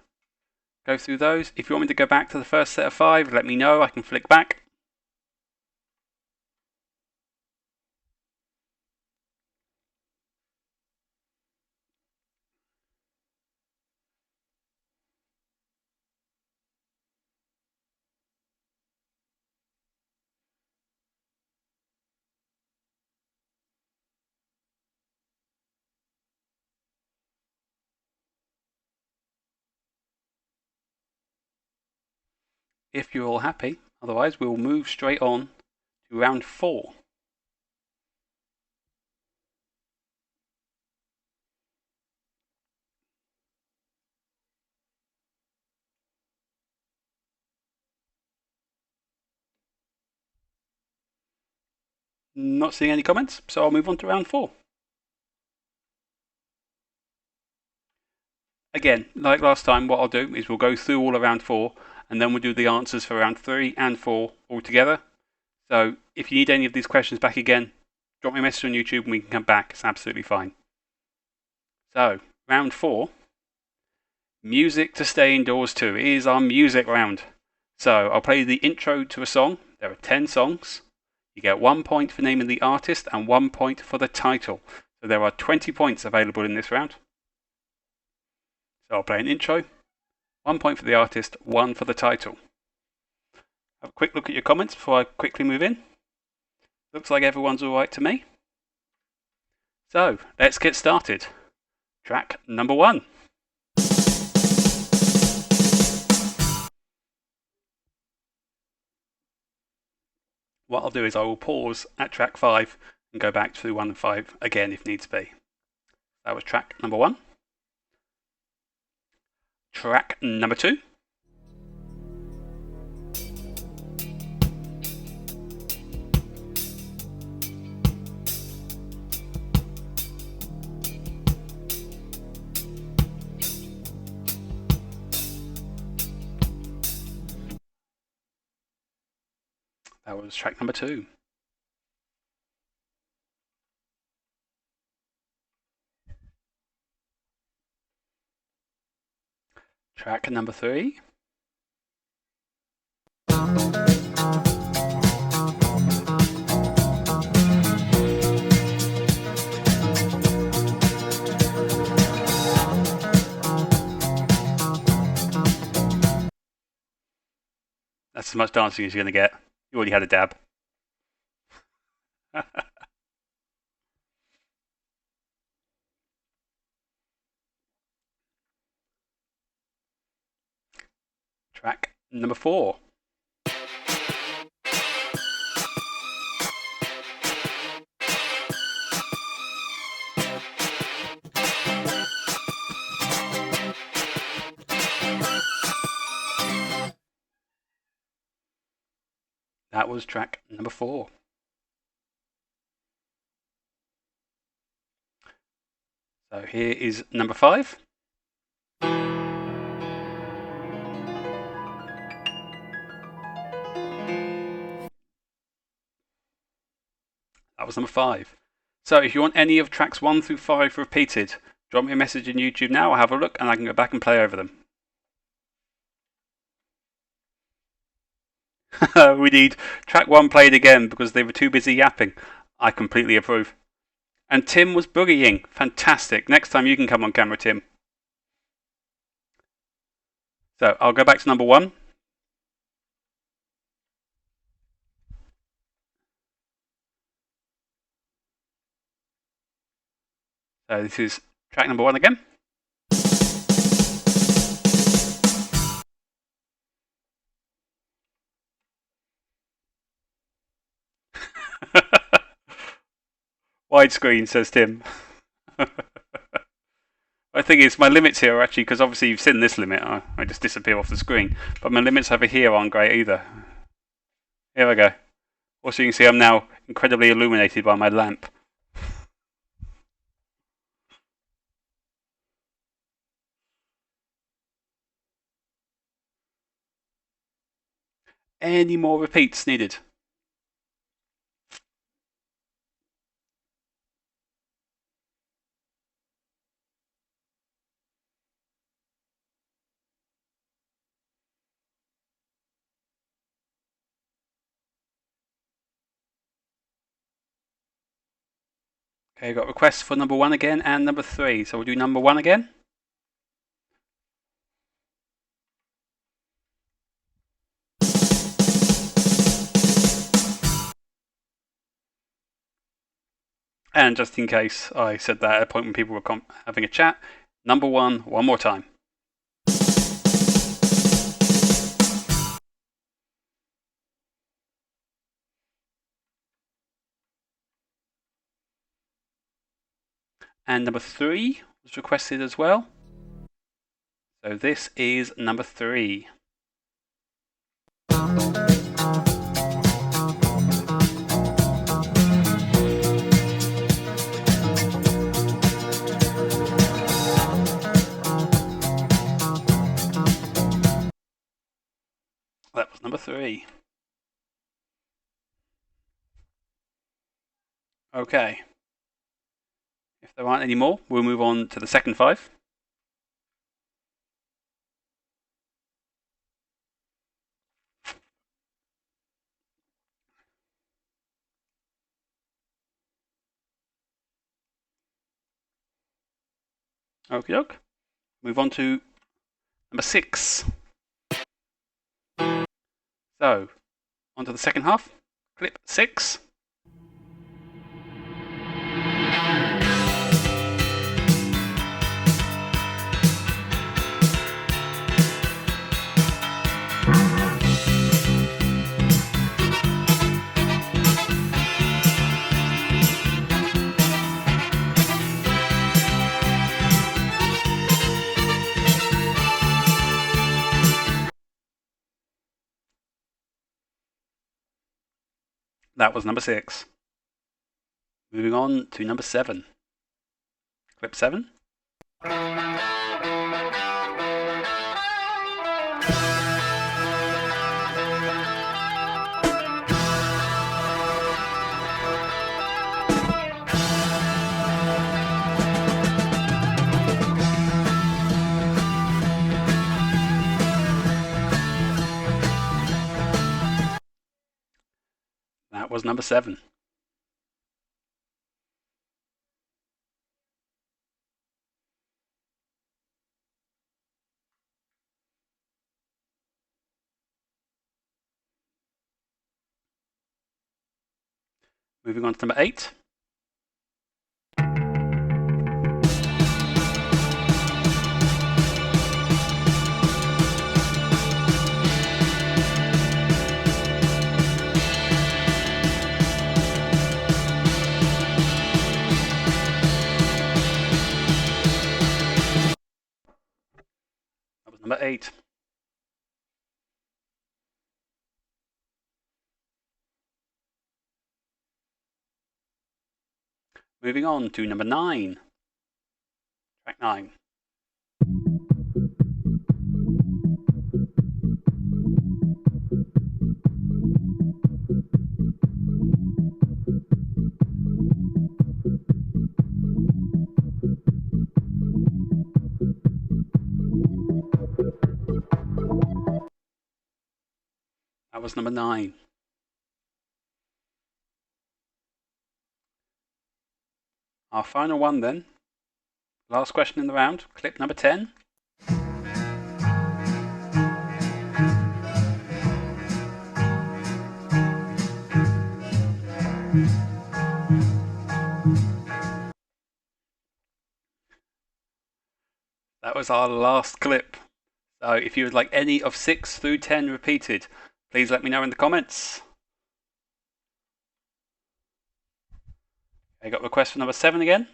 go through those. If you want me to go back to the first set of 5, let me know. I can flick back. If you're all happy, otherwise we'll move straight on to round 4. Not seeing any comments, so I'll move on to round 4. Again, like last time, what I'll do is we'll go through all of round 4, and then we'll do the answers for round 3 and 4 all together. So if you need any of these questions back again, drop me a message on YouTube and we can come back. It's absolutely fine. So, round 4, music to stay indoors to, is our music round. So I'll play the intro to a song. There are 10 songs. You get 1 point for naming the artist and 1 point for the title. So there are 20 points available in this round. So I'll play an intro, 1 point for the artist, 1 for the title. Have a quick look at your comments before I quickly move in. Looks like everyone's alright to me. So, let's get started. Track number 1. what I'll do is I will pause at track 5 and go back to 1 and 5 again if needs be. That was track number 1. Track number 2. That was track number 2. Track number 3. That's as much dancing as you're going to get. You already had a dab. Track number 4. That was track number 4. So here is number 5. That was number 5. So if you want any of tracks 1 through 5 repeated, drop me a message in YouTube now, I'll have a look and I can go back and play over them. We need track 1 played again because they were too busy yapping. I completely approve. And Tim was boogieing. Fantastic. Next time you can come on camera, Tim. So I'll go back to number 1. So this is track number 1 again. Widescreen, says Tim. I think it's my limits here are actually, because obviously you've seen this limit, I just disappear off the screen. But my limits over here aren't great either. Here we go. Also you can see I'm now incredibly illuminated by my lamp. Any more repeats needed? Okay, got requests for number 1 again and number 3. So we'll do number 1 again. And just in case I said that at a point when people were having a chat, number 1, one more time. And number 3 was requested as well. So this is number 3. That was number 3. Okay. If there aren't any more, we'll move on to the second 5. Okie doke. Move on to number 6. So, on to the second half. Clip 6. That was number 6. Moving on to number 7. Clip 7. That was number 7. Moving on to number 8. That was number 8. Moving on to number 9. Track 9. That was number 9. Our final one then. Last question in the round. Clip number 10. That was our last clip. So if you would like any of 6 through 10 repeated, please let me know in the comments. I got request for number 7 again.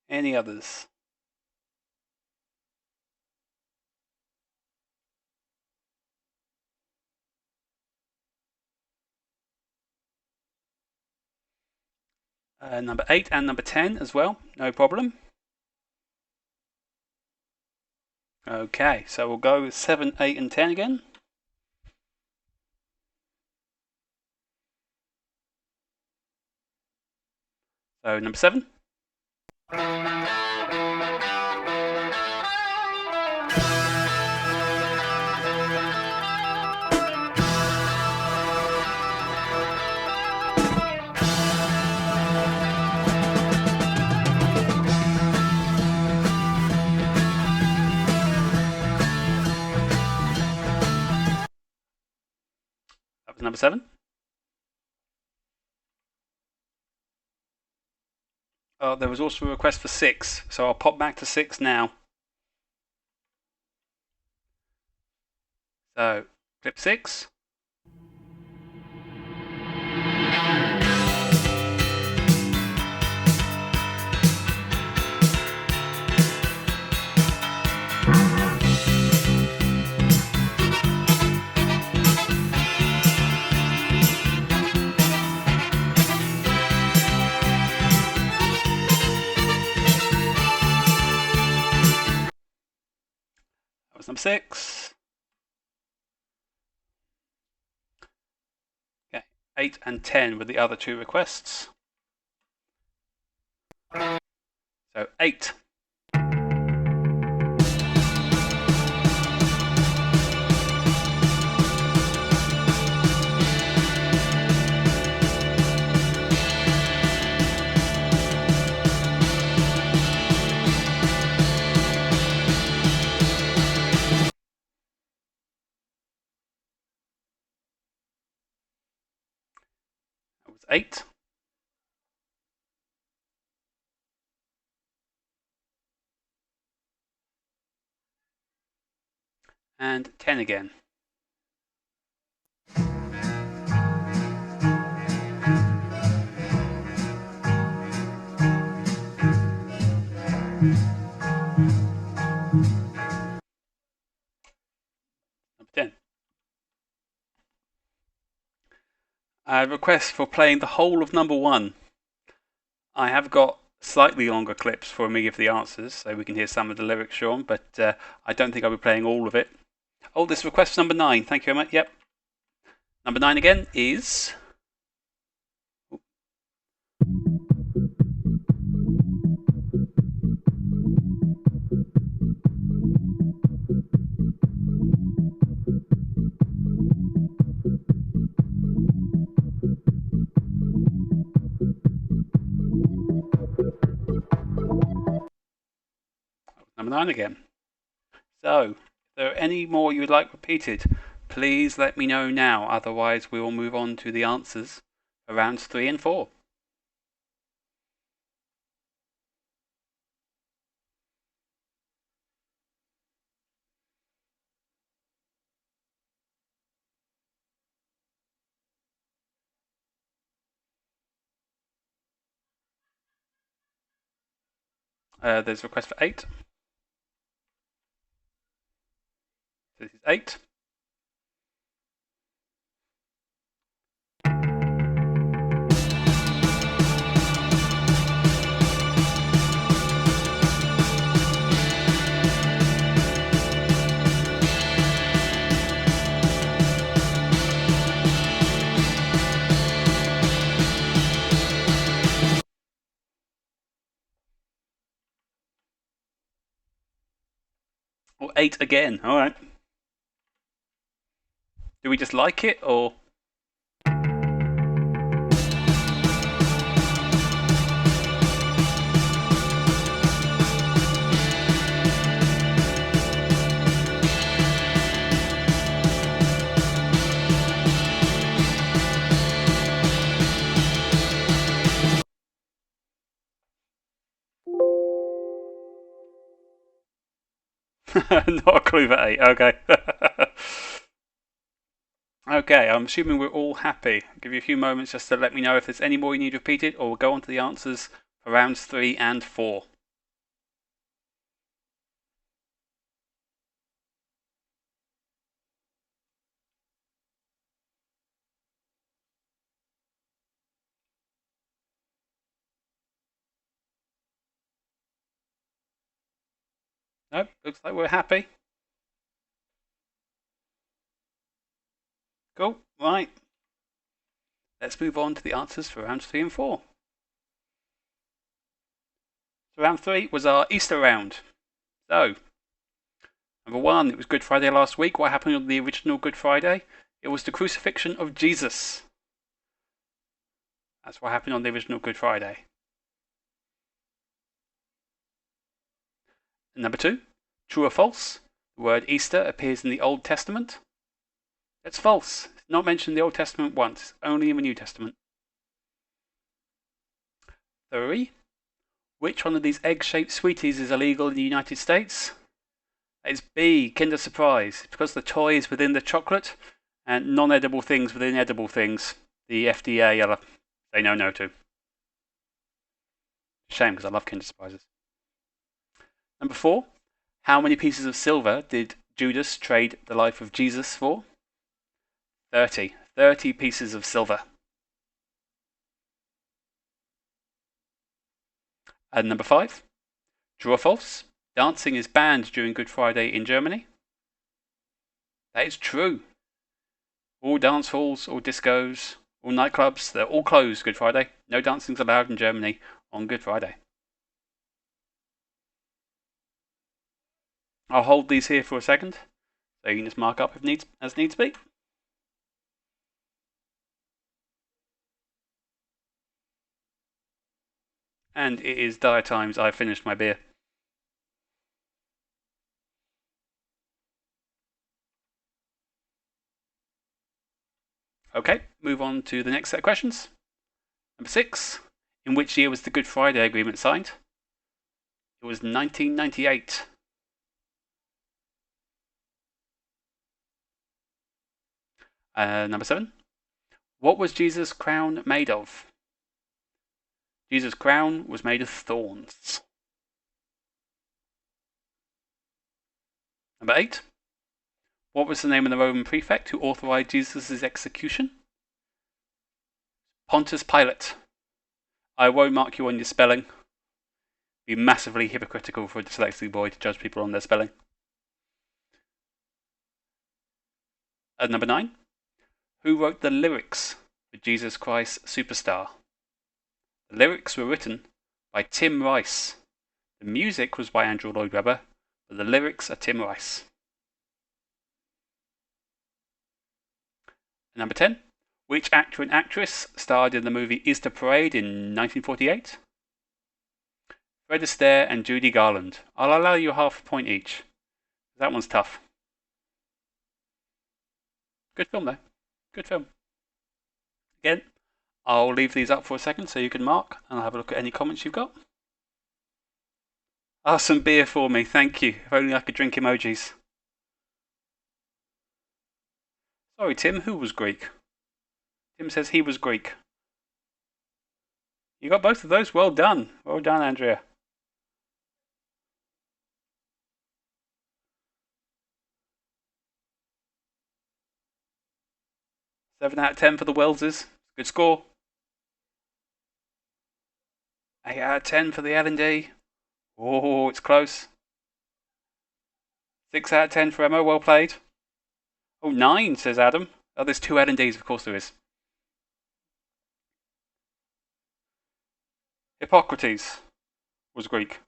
Any others? Number 8 and number 10 as well, no problem. Okay, so we'll go with 7, 8 and 10 again. So number 7. That was number 7. There was also a request for 6, so I'll pop back to 6 now. So, clip 6. Number 6. Okay, 8 and 10 were the other 2 requests. So 8. That was 8. And 10 again. Number 10. Request for playing the whole of number 1. I have got slightly longer clips for me of the answers, so we can hear some of the lyrics, Sean, but I don't think I'll be playing all of it. Oh, this request number 9. Thank you very much. Yep. Number 9 again is... Number 9 again. So, if there are any more you would like repeated, please let me know now. Otherwise, we will move on to the answers for rounds 3 and 4. There's a request for 8. This is 8. Or 8 again. All right. Do we just like it, or? Not a clue for 8. Okay. Okay, I'm assuming we're all happy. I'll give you a few moments just to let me know if there's any more you need repeated, or we'll go on to the answers for rounds 3 and 4. Nope, looks like we're happy. Cool, right. Let's move on to the answers for rounds 3 and 4. So round 3 was our Easter round. So, number 1, it was Good Friday last week. What happened on the original Good Friday? It was the crucifixion of Jesus. That's what happened on the original Good Friday. And number 2, true or false? The word Easter appears in the Old Testament. It's false. It's not mentioned in the Old Testament once, only in the New Testament. 3, which one of these egg-shaped sweeties is illegal in the United States? It's B, Kinder Surprise. Because the toy is within the chocolate and non-edible things within edible things, the FDA will say no to. Shame, because I love Kinder Surprises. Number 4, how many pieces of silver did Judas trade the life of Jesus for? 30. 30 pieces of silver. And number 5, true or false? Dancing is banned during Good Friday in Germany. That is true. All dance halls, all discos, all nightclubs, they're all closed Good Friday. No dancing's allowed in Germany on Good Friday. I'll hold these here for a second, so you can just mark up if as needs be. And it is dire times. I've finished my beer. Okay, move on to the next set of questions. Number 6, in which year was the Good Friday Agreement signed? It was 1998. Number 7, what was Jesus' crown made of? Jesus' crown was made of thorns. Number 8, what was the name of the Roman prefect who authorized Jesus' execution? Pontus Pilate. I won't mark you on your spelling. Be massively hypocritical for a dyslexic boy to judge people on their spelling. At number 9. Who wrote the lyrics for Jesus Christ Superstar? The lyrics were written by Tim Rice. The music was by Andrew Lloyd Webber, but the lyrics are Tim Rice. Number 10. Which actor and actress starred in the movie Easter Parade in 1948? Fred Astaire and Judy Garland. I'll allow you half a point each. That one's tough. Good film though. Good film. Again, I'll leave these up for a second so you can mark, and I'll have a look at any comments you've got. Ah, some beer for me, thank you. If only I could drink emojis. Sorry, Tim, who was Greek? Tim says he was Greek. You got both of those? Well done. Well done, Andrea. Seven out of 10 for the Welleses. Good score. 8 out of 10 for the L&D. Oh, it's close. 6 out of 10 for Emma. Well played. Oh, 9, says Adam. Oh, there's 2 L&Ds. Of course there is. Hippocrates was Greek.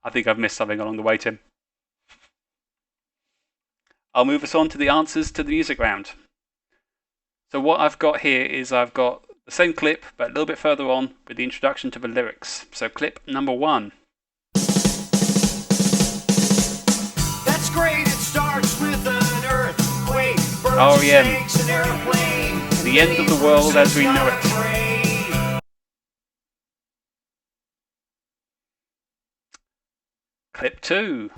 I think I've missed something along the way, Tim. I'll move us on to the answers to the music round. So what I've got here is I've got the same clip, but a little bit further on with the introduction to the lyrics. So clip number 1. That's great, it starts with an earthquake. R.E.M. The end of the world as we know it. Clip 2.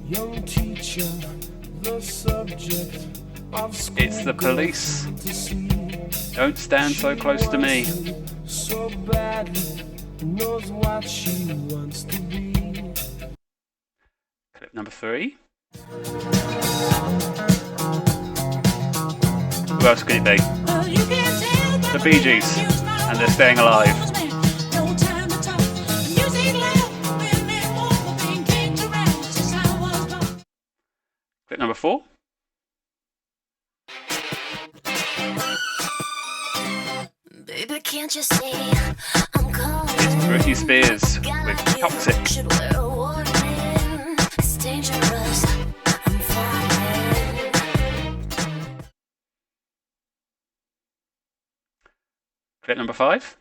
Young teacher, the subject of It's the Police. Don't stand so close to me. so badly knows what she wants to be. Clip number 3. Who else could it be? The Bee Gees, and They're Staying Alive. Clip number 4. Baby, can't you see I'm calling? It's Britney Spears with Toxic. Should wear a warning. It's dangerous. I'm falling. Clip number 5.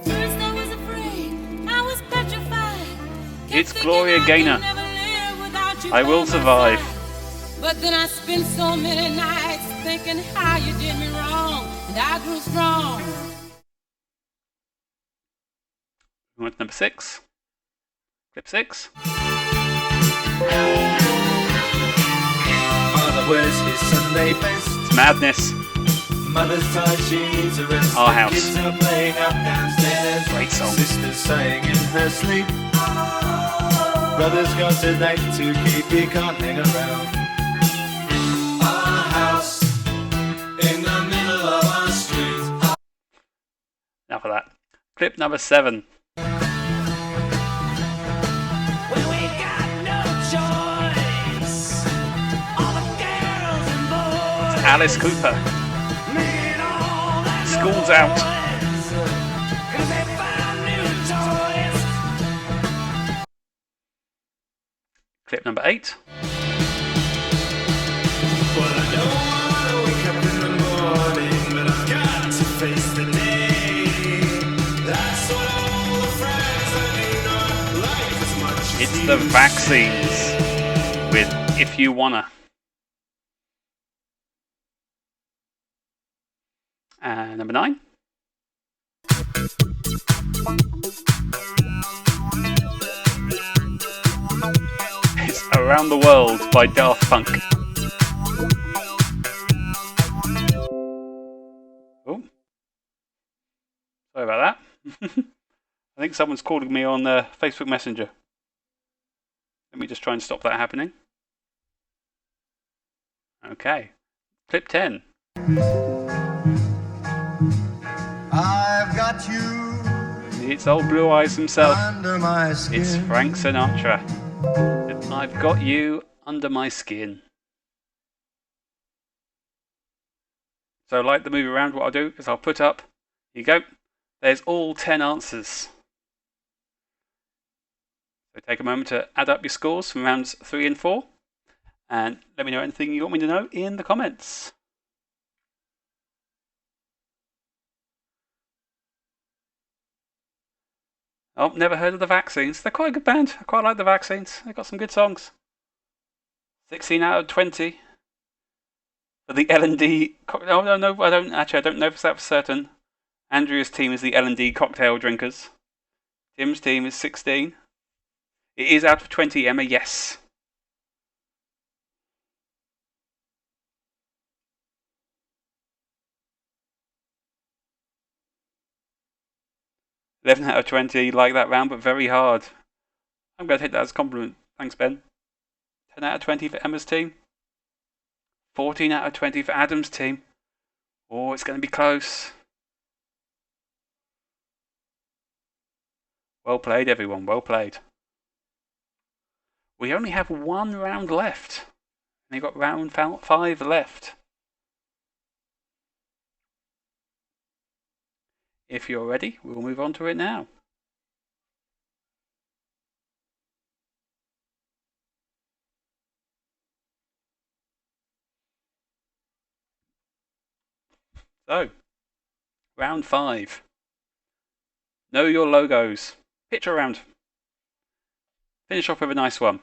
First I was afraid, I was petrified. It's Gloria Gaynor. I Will Survive. But then I spent so many nights thinking how you did me wrong, and I grew strong. On to number 6. Clip 6. Father wears his Sunday best. It's Madness. Mother's tired, she needs a rest. Our House. Kids are playing up downstairs. Great song. Sister's saying in her sleep. Brother's got a date to keep, he can't hang around. Our house in the middle of our street. Now for that. Clip number 7. Well, we got no choice. All the girls and boys. Alice Cooper. School's out. Cause they found new toys. Clip number 8. Well, I don't wanna wake up in the morning, but I've got to face the day. That's what all the friends I need are like as much as It's you the Vaccines with If You Wanna. And number 9. It's Around the World by Daft Punk. Oh, sorry about that. I think someone's calling me on Facebook Messenger. Let me just try and stop that happening. Okay. Clip 10. I've got you It's old Blue Eyes himself. under my skin. It's Frank Sinatra. And I've got you under my skin. So like the move around, what I'll do is I'll put up, here you go, there's all 10 answers. So take a moment to add up your scores from rounds 3 and 4. And let me know anything you want me to know in the comments. Oh, never heard of the Vaccines. They're quite a good band. I quite like the Vaccines. They've got some good songs. 16 out of 20. For the L&D... Oh, no, I don't know if that's for certain. Andrea's team is the L&D cocktail drinkers. Tim's team is 16. It is out of 20, Emma, yes. $11 out of 20, like that round, but very hard. I'm going to take that as a compliment. Thanks, Ben. 10 out of 20 for Emma's team. 14 out of 20 for Adam's team. Oh, it's going to be close. Well played, everyone. Well played. We only have one round left. We've got round 5 left. If you're ready, we'll move on to it now. So, round 5. Know your logos. Picture round. Finish off with a nice one.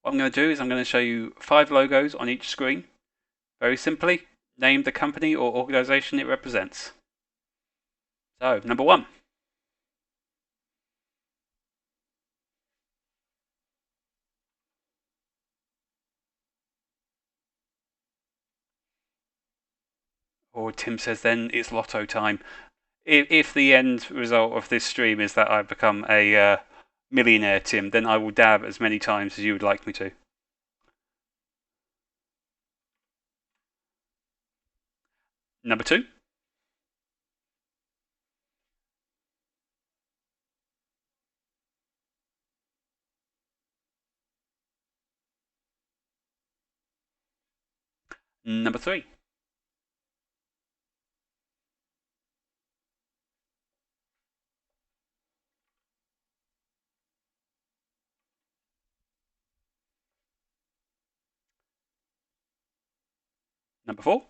What I'm going to do is I'm going to show you 5 logos on each screen. Very simply, name the company or organisation it represents. So, number 1. Or Tim says then it's lotto time. If the end result of this stream is that I become a millionaire, Tim, then I will dab as many times as you would like me to. Number 2. Number 3. Number 4.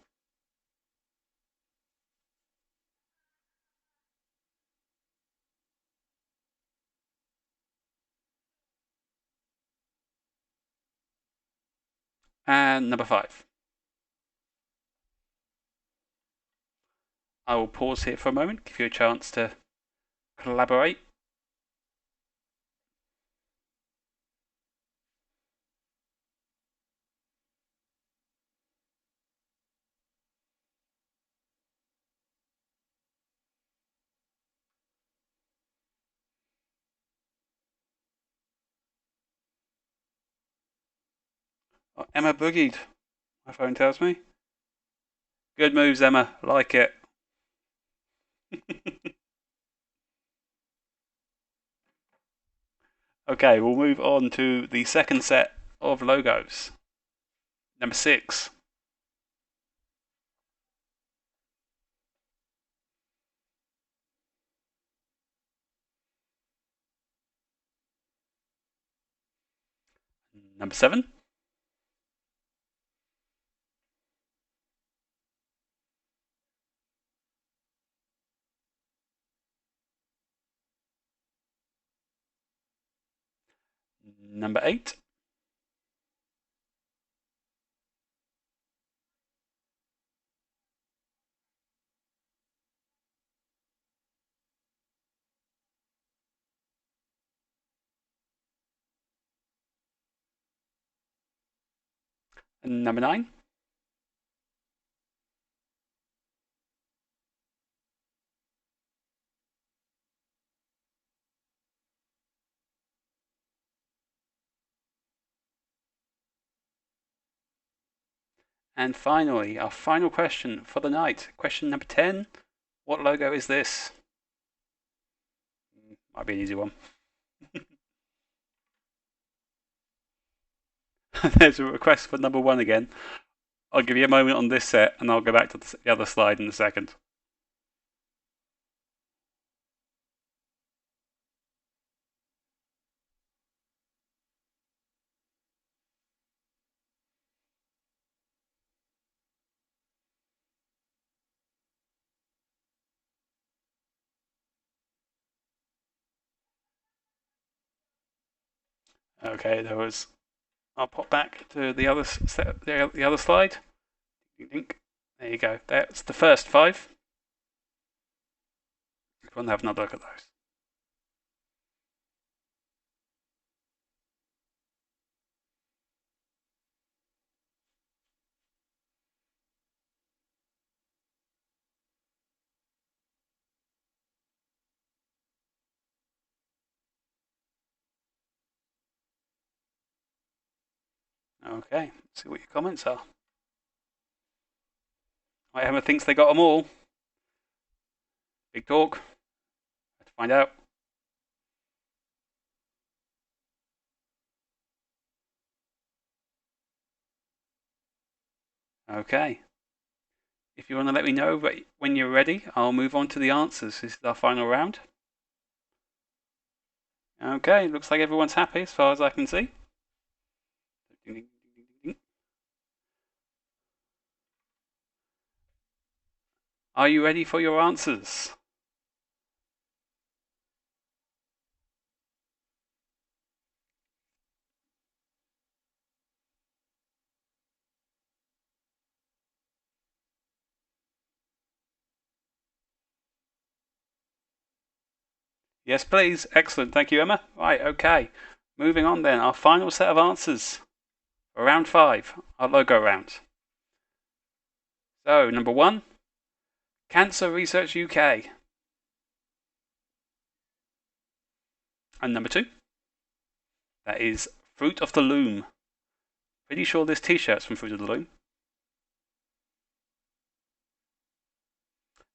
And number 5. I will pause here for a moment, give you a chance to collaborate. Oh, Emma boogied, my phone tells me. Good moves, Emma. Like it. Okay, we'll move on to the second set of logos. Number 6. Number 7. Number 8. And number 9. And finally, our final question for the night. Question number 10. What logo is this? Might be an easy one. There's a request for number 1 again. I'll give you a moment on this set and I'll go back to the other slide in a second. Okay, there was. I'll pop back to the other the other slide. There you go. That's the first 5. If you want to have another look at those. Okay, let's see what your comments are. Emma thinks they got them all. Big talk. Have to find out. Okay. If you want to let me know when you're ready, I'll move on to the answers. This is our final round. Okay, looks like everyone's happy as far as I can see. Are you ready for your answers? Yes, please. Excellent. Thank you, Emma. Right, okay. Moving on then. Our final set of answers for round 5, our logo round. So, number 1, Cancer Research UK. And number 2, that is Fruit of the Loom. Pretty sure this t-shirt's from Fruit of the Loom.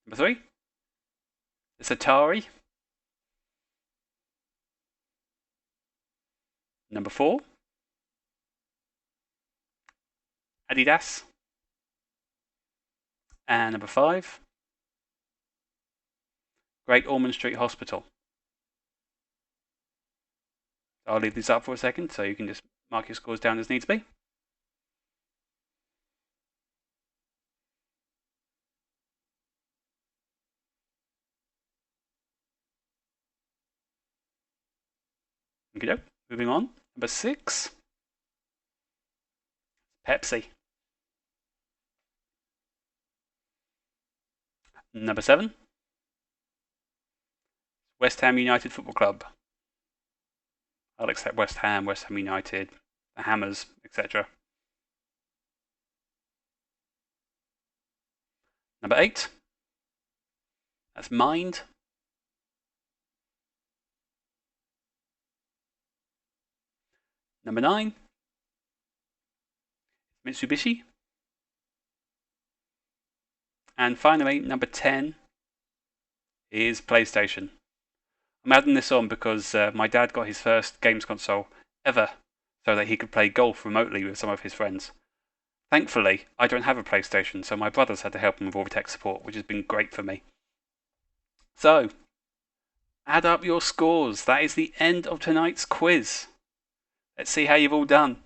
Number 3, it's Atari. Number 4, Adidas. And number 5, Great Ormond Street Hospital. I'll leave these up for a second so you can just mark your scores down as needs be. Okay, moving on. Number 6, Pepsi. Number 7, West Ham United Football Club. I'll accept West Ham United, the Hammers, etc. Number 8, that's Mind. Number 9, Mitsubishi. And finally, number 10 is PlayStation. I'm adding this on because my dad got his first games console ever so that he could play golf remotely with some of his friends. Thankfully, I don't have a PlayStation, so my brothers had to help him with all the tech support, which has been great for me. So, add up your scores. That is the end of tonight's quiz. Let's see how you've all done.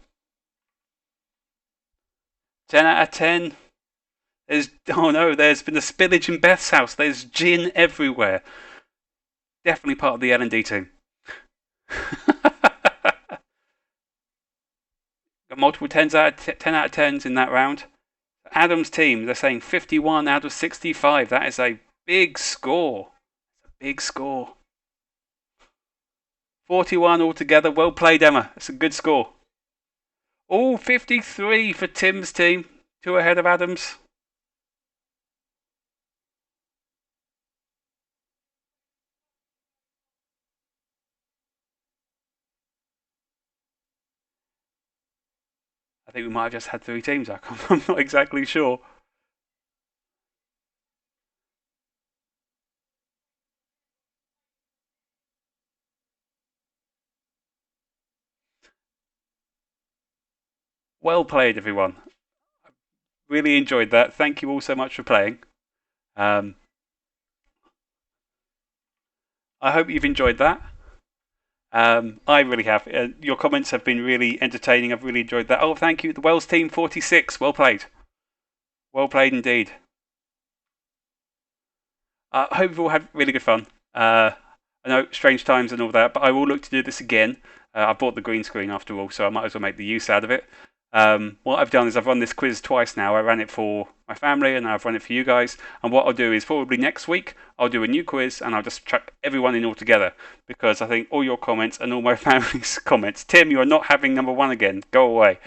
10 out of 10. Oh no, there's been a spillage in Beth's house. There's gin everywhere. Definitely part of the L&D team. Got multiple 10 out of 10s in that round. Adam's team, they're saying 51 out of 65. That is a big score. A big score. 41 altogether. Well played, Emma. That's a good score. Oh, 53 for Tim's team. 2 ahead of Adam's. I think we might have just had 3 teams. I'm not exactly sure. Well played, everyone. Really enjoyed that. Thank you all so much for playing. I hope you've enjoyed that. I really have. Your comments have been really entertaining. I've really enjoyed that. Oh, thank you. The Wells team 46. Well played. Well played indeed. I hope you've all had really good fun. I know, strange times and all that, but I will look to do this again. I bought the green screen after all, so I might as well make the use out of it. What I've done is I've run this quiz twice now. I ran it for my family and I've run it for you guys. And what I'll do is probably next week I'll do a new quiz and I'll just chuck everyone in all together, because I think all your comments and all my family's comments. Tim, you are not having number 1 again. Go away.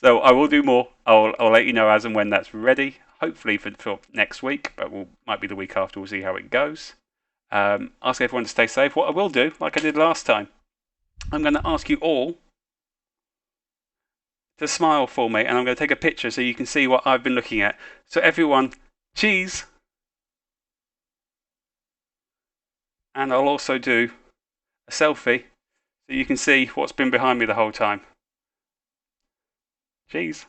So I will do more. I'll let you know as and when that's ready. Hopefully for next week, but might be the week after. We'll see how it goes. Ask everyone to stay safe. What I will do, like I did last time, I'm going to ask you all to smile for me, and I'm going to take a picture so you can see what I've been looking at. So everyone, cheese. And I'll also do a selfie so you can see what's been behind me the whole time. Cheese.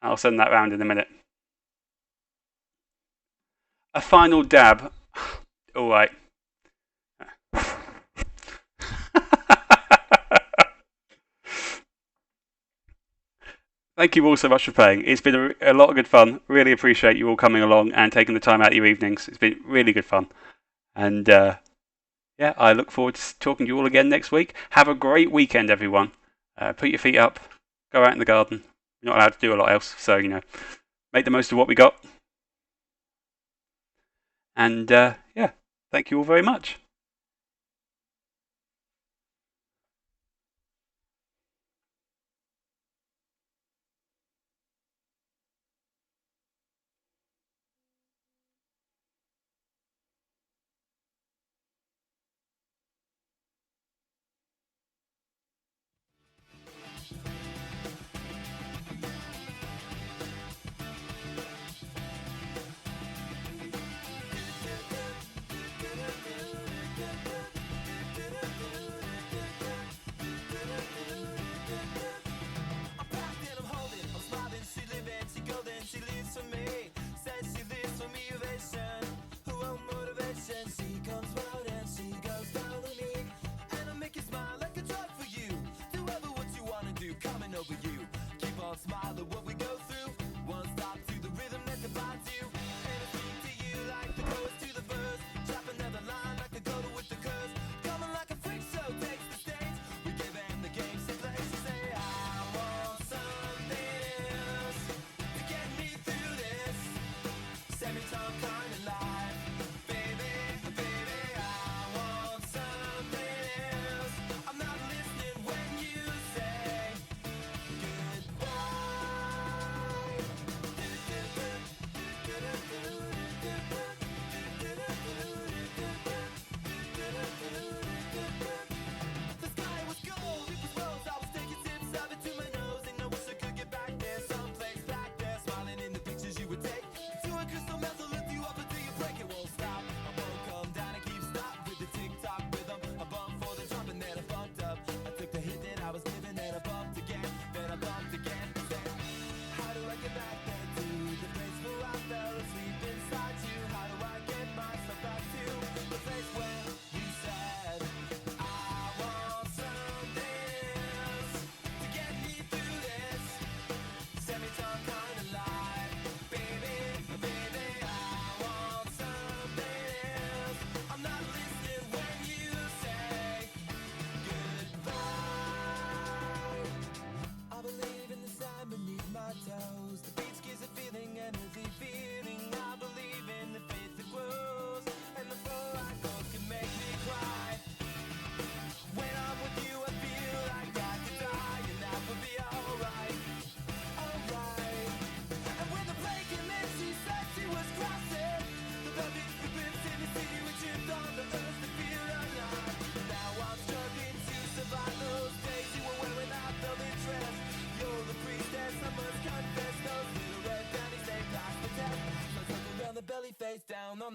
I'll send that round in a minute. A final dab. All right. Thank you all so much for playing. It's been a lot of good fun. Really appreciate you all coming along and taking the time out of your evenings. It's been really good fun. And yeah, I look forward to talking to you all again next week. Have a great weekend, everyone. Put your feet up. Go out in the garden. You're not allowed to do a lot else. So, make the most of what we got. And yeah, thank you all very much.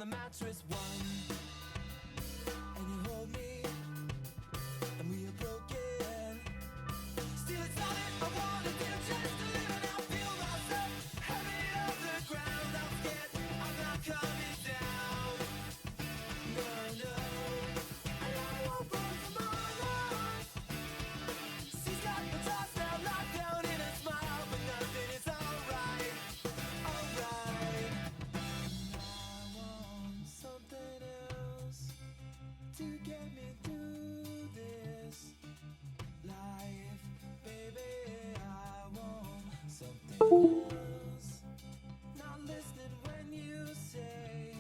the mattress one, and you hold me, and we are broken. Still it's all that I wanna do, just to live and I feel myself heavy off the ground. I'm scared I'm not coming down. No, no, I won't run tomorrow. She's got the toss now locked down in a smile, but nothing is alright, alright. I want something else to get me through this life, baby. I want something else. Not listening when you say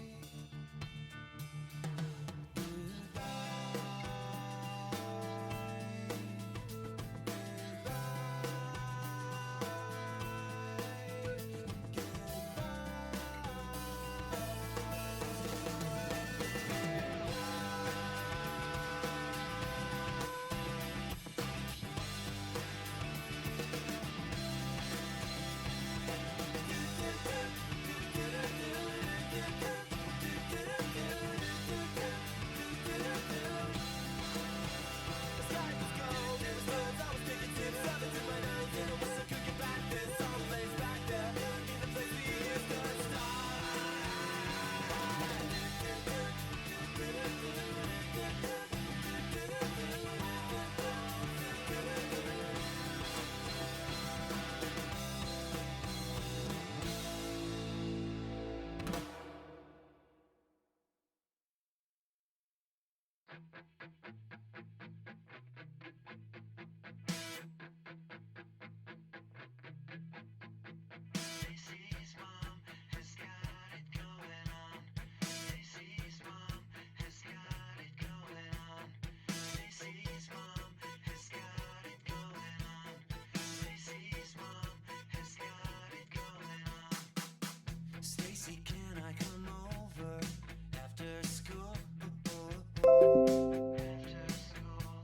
Stacy, can I come over after school? After school,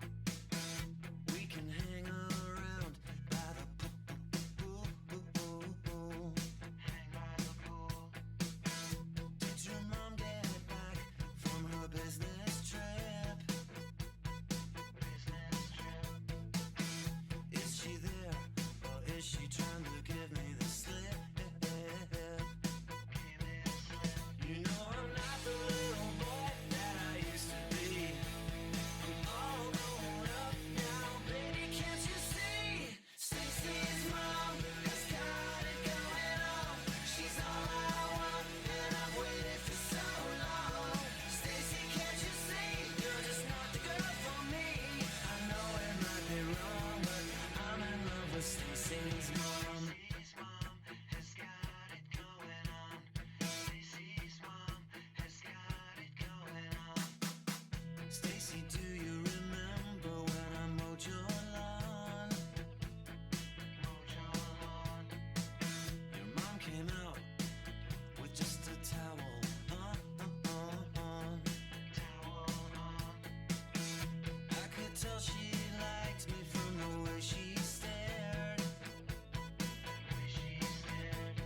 we can hang around by the pool. Hang by the pool. Did your mom get back from her business trip? Business trip. Is she there, or is she trying to give me the slip? You know I'm not the little boy that I used to be. I'm all grown up now, baby, can't you see? Stacy's mom has got it going on. She's all I want, and I've waited for so long. Stacy, can't you see? You're just not the girl for me. I know it might be wrong, but I'm in love with Stacy's mom. Stacy's mom has got it going on. Stacy's mom has got it going on. Stacy, do you remember when I mowed your lawn? Mowed your lawn. Your mom came out with just a towel on. Towel on. I could tell she liked me from the way she stared. Way she stared.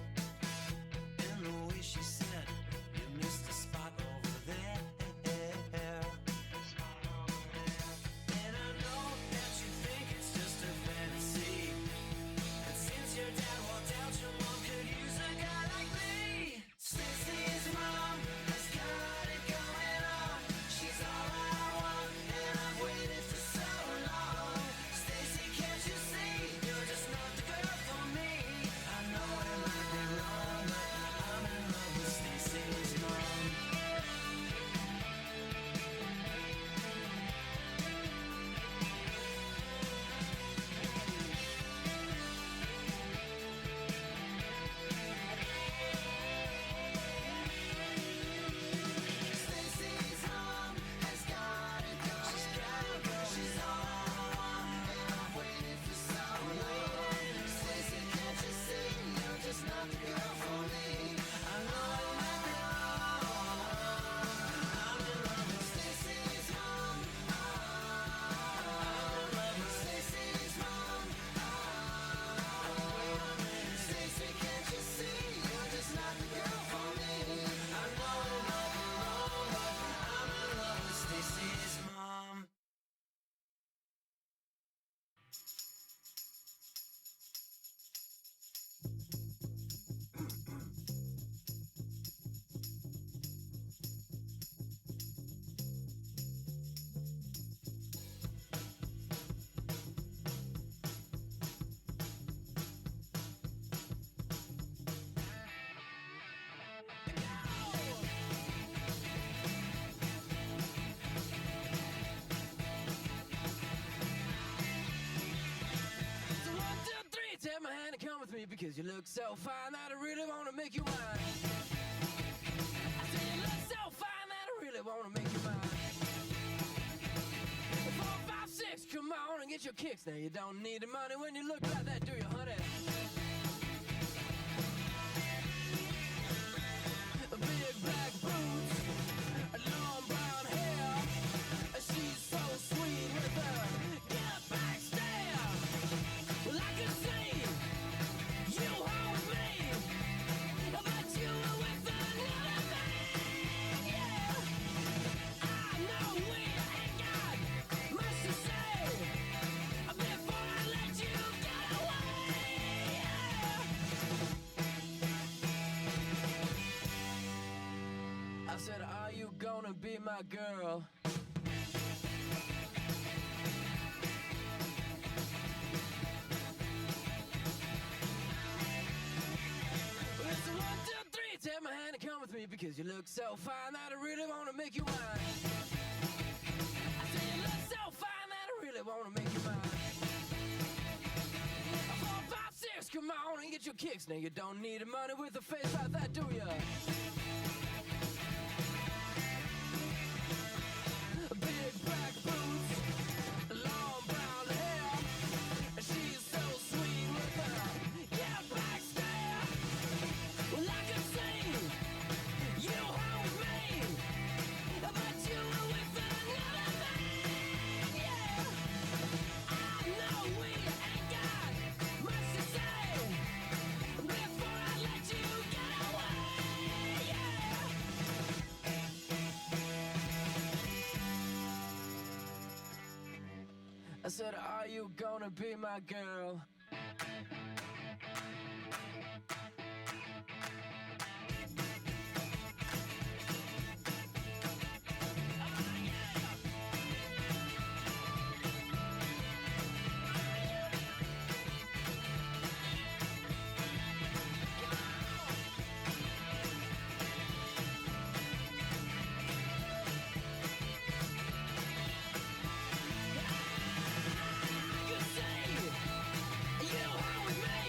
And the way she said, you missed a spot over there. Spot over there. And I know that you think it's just a fantasy. And since your dad walked out, your mom could use a guy like me. Stacy's mom has got it going on. She's all I want, and I've waited for so long. Stacy, can't you me because you look so fine that I really wanna make you mine. I say you look so fine that I really wanna make you mine. 4, 5, 6, come on and get your kicks. Now you don't need the money when you look like that, do you, honey? Big black boots, long brown hair. She's so sweet with her get back stare. Well, I can see you hold me, but you were with another man, yeah. I know we ain't got much to say before I let you get away, yeah. I said, are you gonna be my girl? It's a 1, 2, 3, take my hand and come with me because you look so fine that I really wanna make you mine. I say you look so fine that I really wanna make you mine. 4, 5, 6, come on and get your kicks. Now you don't need the money with a face like that, do ya? Big black boots, long brown hair. She's so sweet with her yeah, back stare. Well, I can see you hold me, but you were with another man, yeah. I know we ain't got much to say before I let you get away, yeah. I said, are you gonna be my girl? You say you home with me.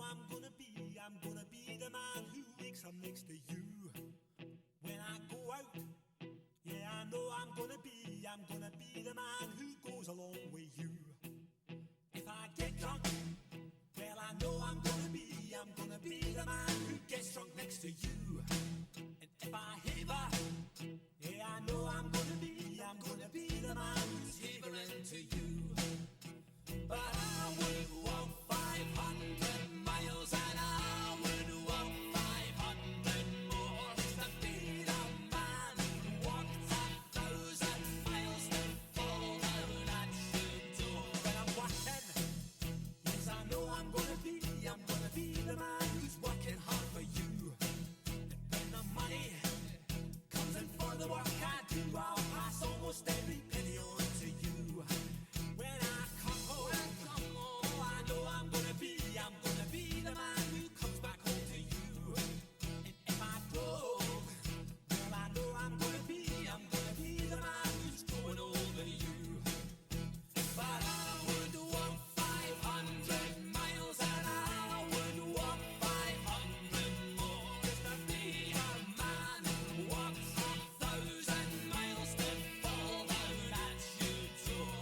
I'm gonna be the man who wakes up next to you when I go out. Yeah, I know I'm gonna be the man who goes along with you. If I get drunk, well, I know I'm gonna be the man who gets drunk next to you. And if I haver, yeah, I know I'm gonna be the man who's havering to you. But I would walk 500 miles and I would walk 500 more just to be the man who walked 1,000 miles to fall down at your door. When I'm working, yes, I know I'm gonna be the man who's working hard for you. And when the money comes in for the work I do, I'll pass almost every penny on to you. When I come home, oh, I know I'm gonna be the man who comes back home to you. And if I drove, well, I know I'm gonna be the man who's going over you. But I would walk 500 miles and I would walk 500 more just to be a man who walks 1,000 miles to fall down at your door.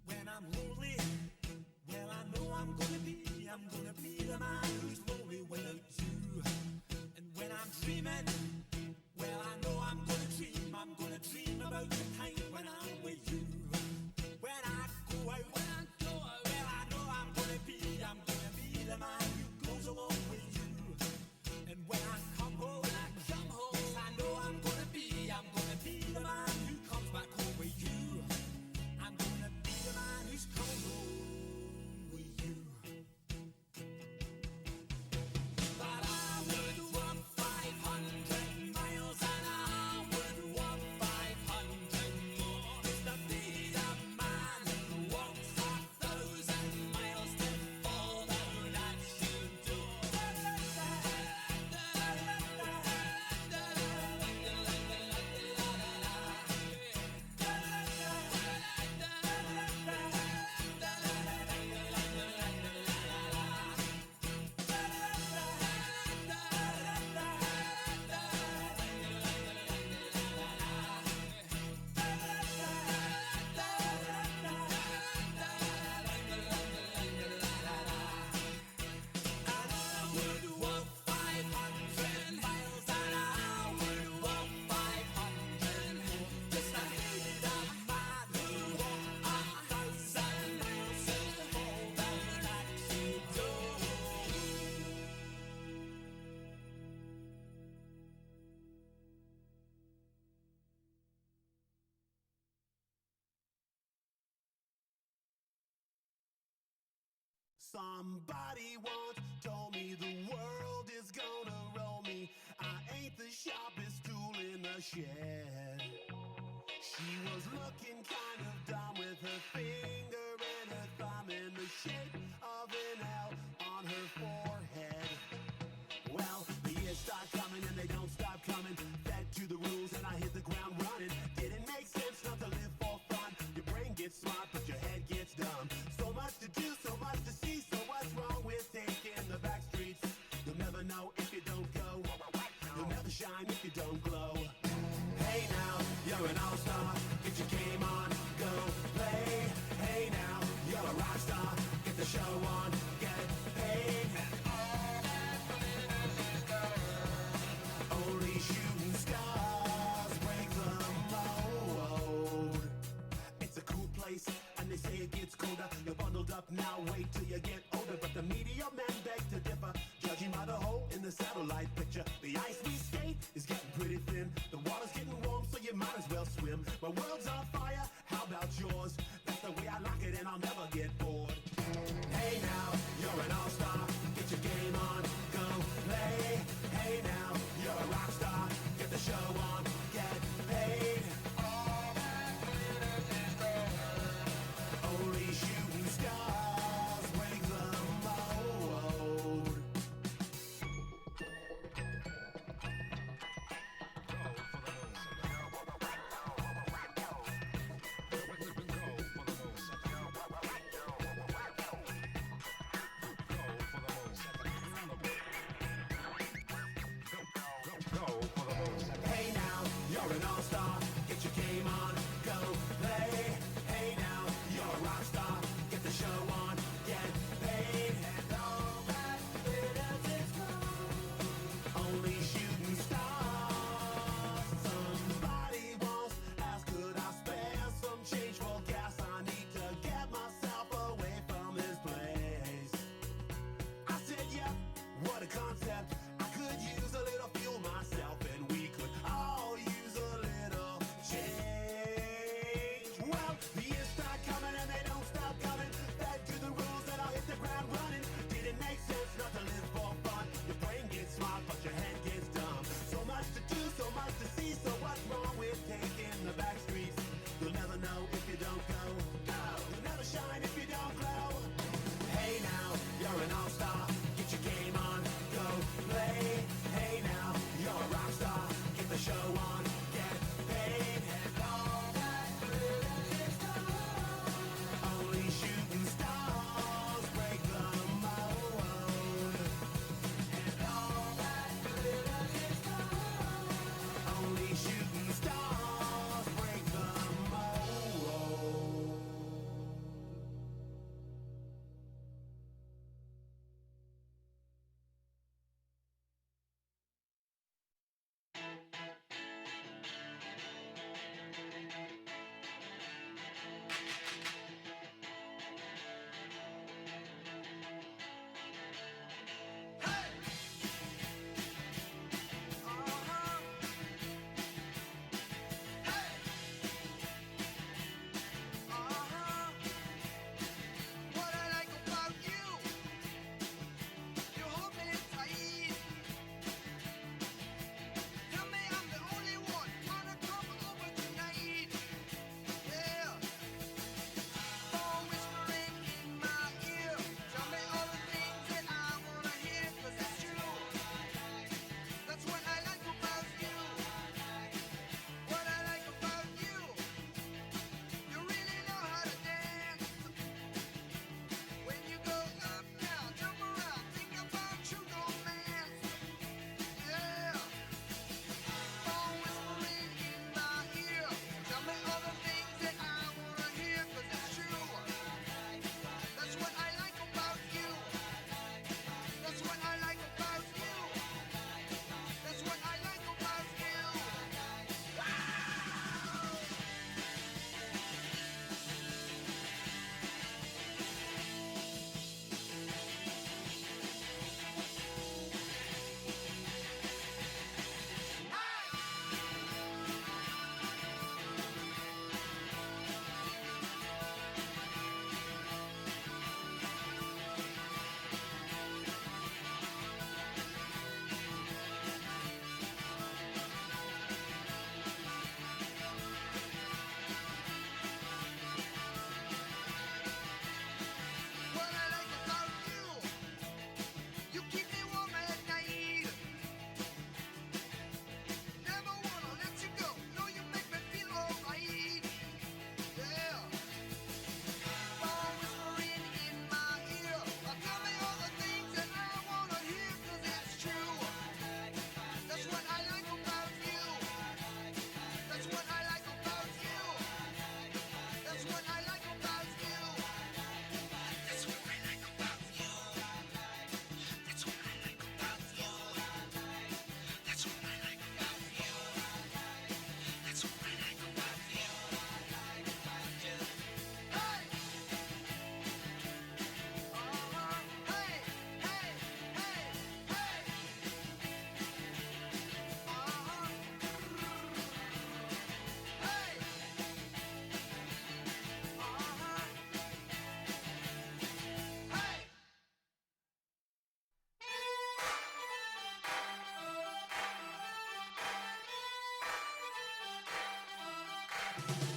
When I'm lonely, well, I know I'm gonna be the man who's lonely without you. And when I'm dreaming, well, I know I'm gonna dream about the time when I'm with you. When I go out, well, I know I'm gonna be the man who goes along with you. And when I come home, I know I'm gonna be the man who comes back home with you. I'm gonna be the man who's coming home with you. But I would walk 500 miles and I would walk 500 more just to be the man who walks 1,000 miles to fall down at your door. Somebody once told me the world is gonna roll me. I ain't the sharpest tool in the shed. She was looking kind of dumb with her finger and her thumb in the shape of an L on her forehead. Well, the years start coming and they don't stop coming. Fed to the rules and I hit the ground running. Didn't make sense not to live for fun. Your brain gets smart but your head gets dumb. So much to do, so much to see. So what's wrong with taking the back streets? You'll never know if you don't go. You'll never shine if you don't glow. Hey now, you're an all-star. Get your game on, go play. Hey now, you're a rock star. Get the show on, get paid. Only shooting stars break the mold. It's a cool place, and they say it gets colder. You're bundled up now, wait till you get older. But the media men beg to differ, judging by the hole in the satellite picture. The ice we skate is getting pretty thin. The water's getting warm, so you might as well swim. My world's on fire, how about yours? That's the way I like it, and I'll never get bored. Hey now, you're an all-star. Get your game on, go play. Hey now, you're a rock star. Get the show on, get paid. Only shooting stars Thank you.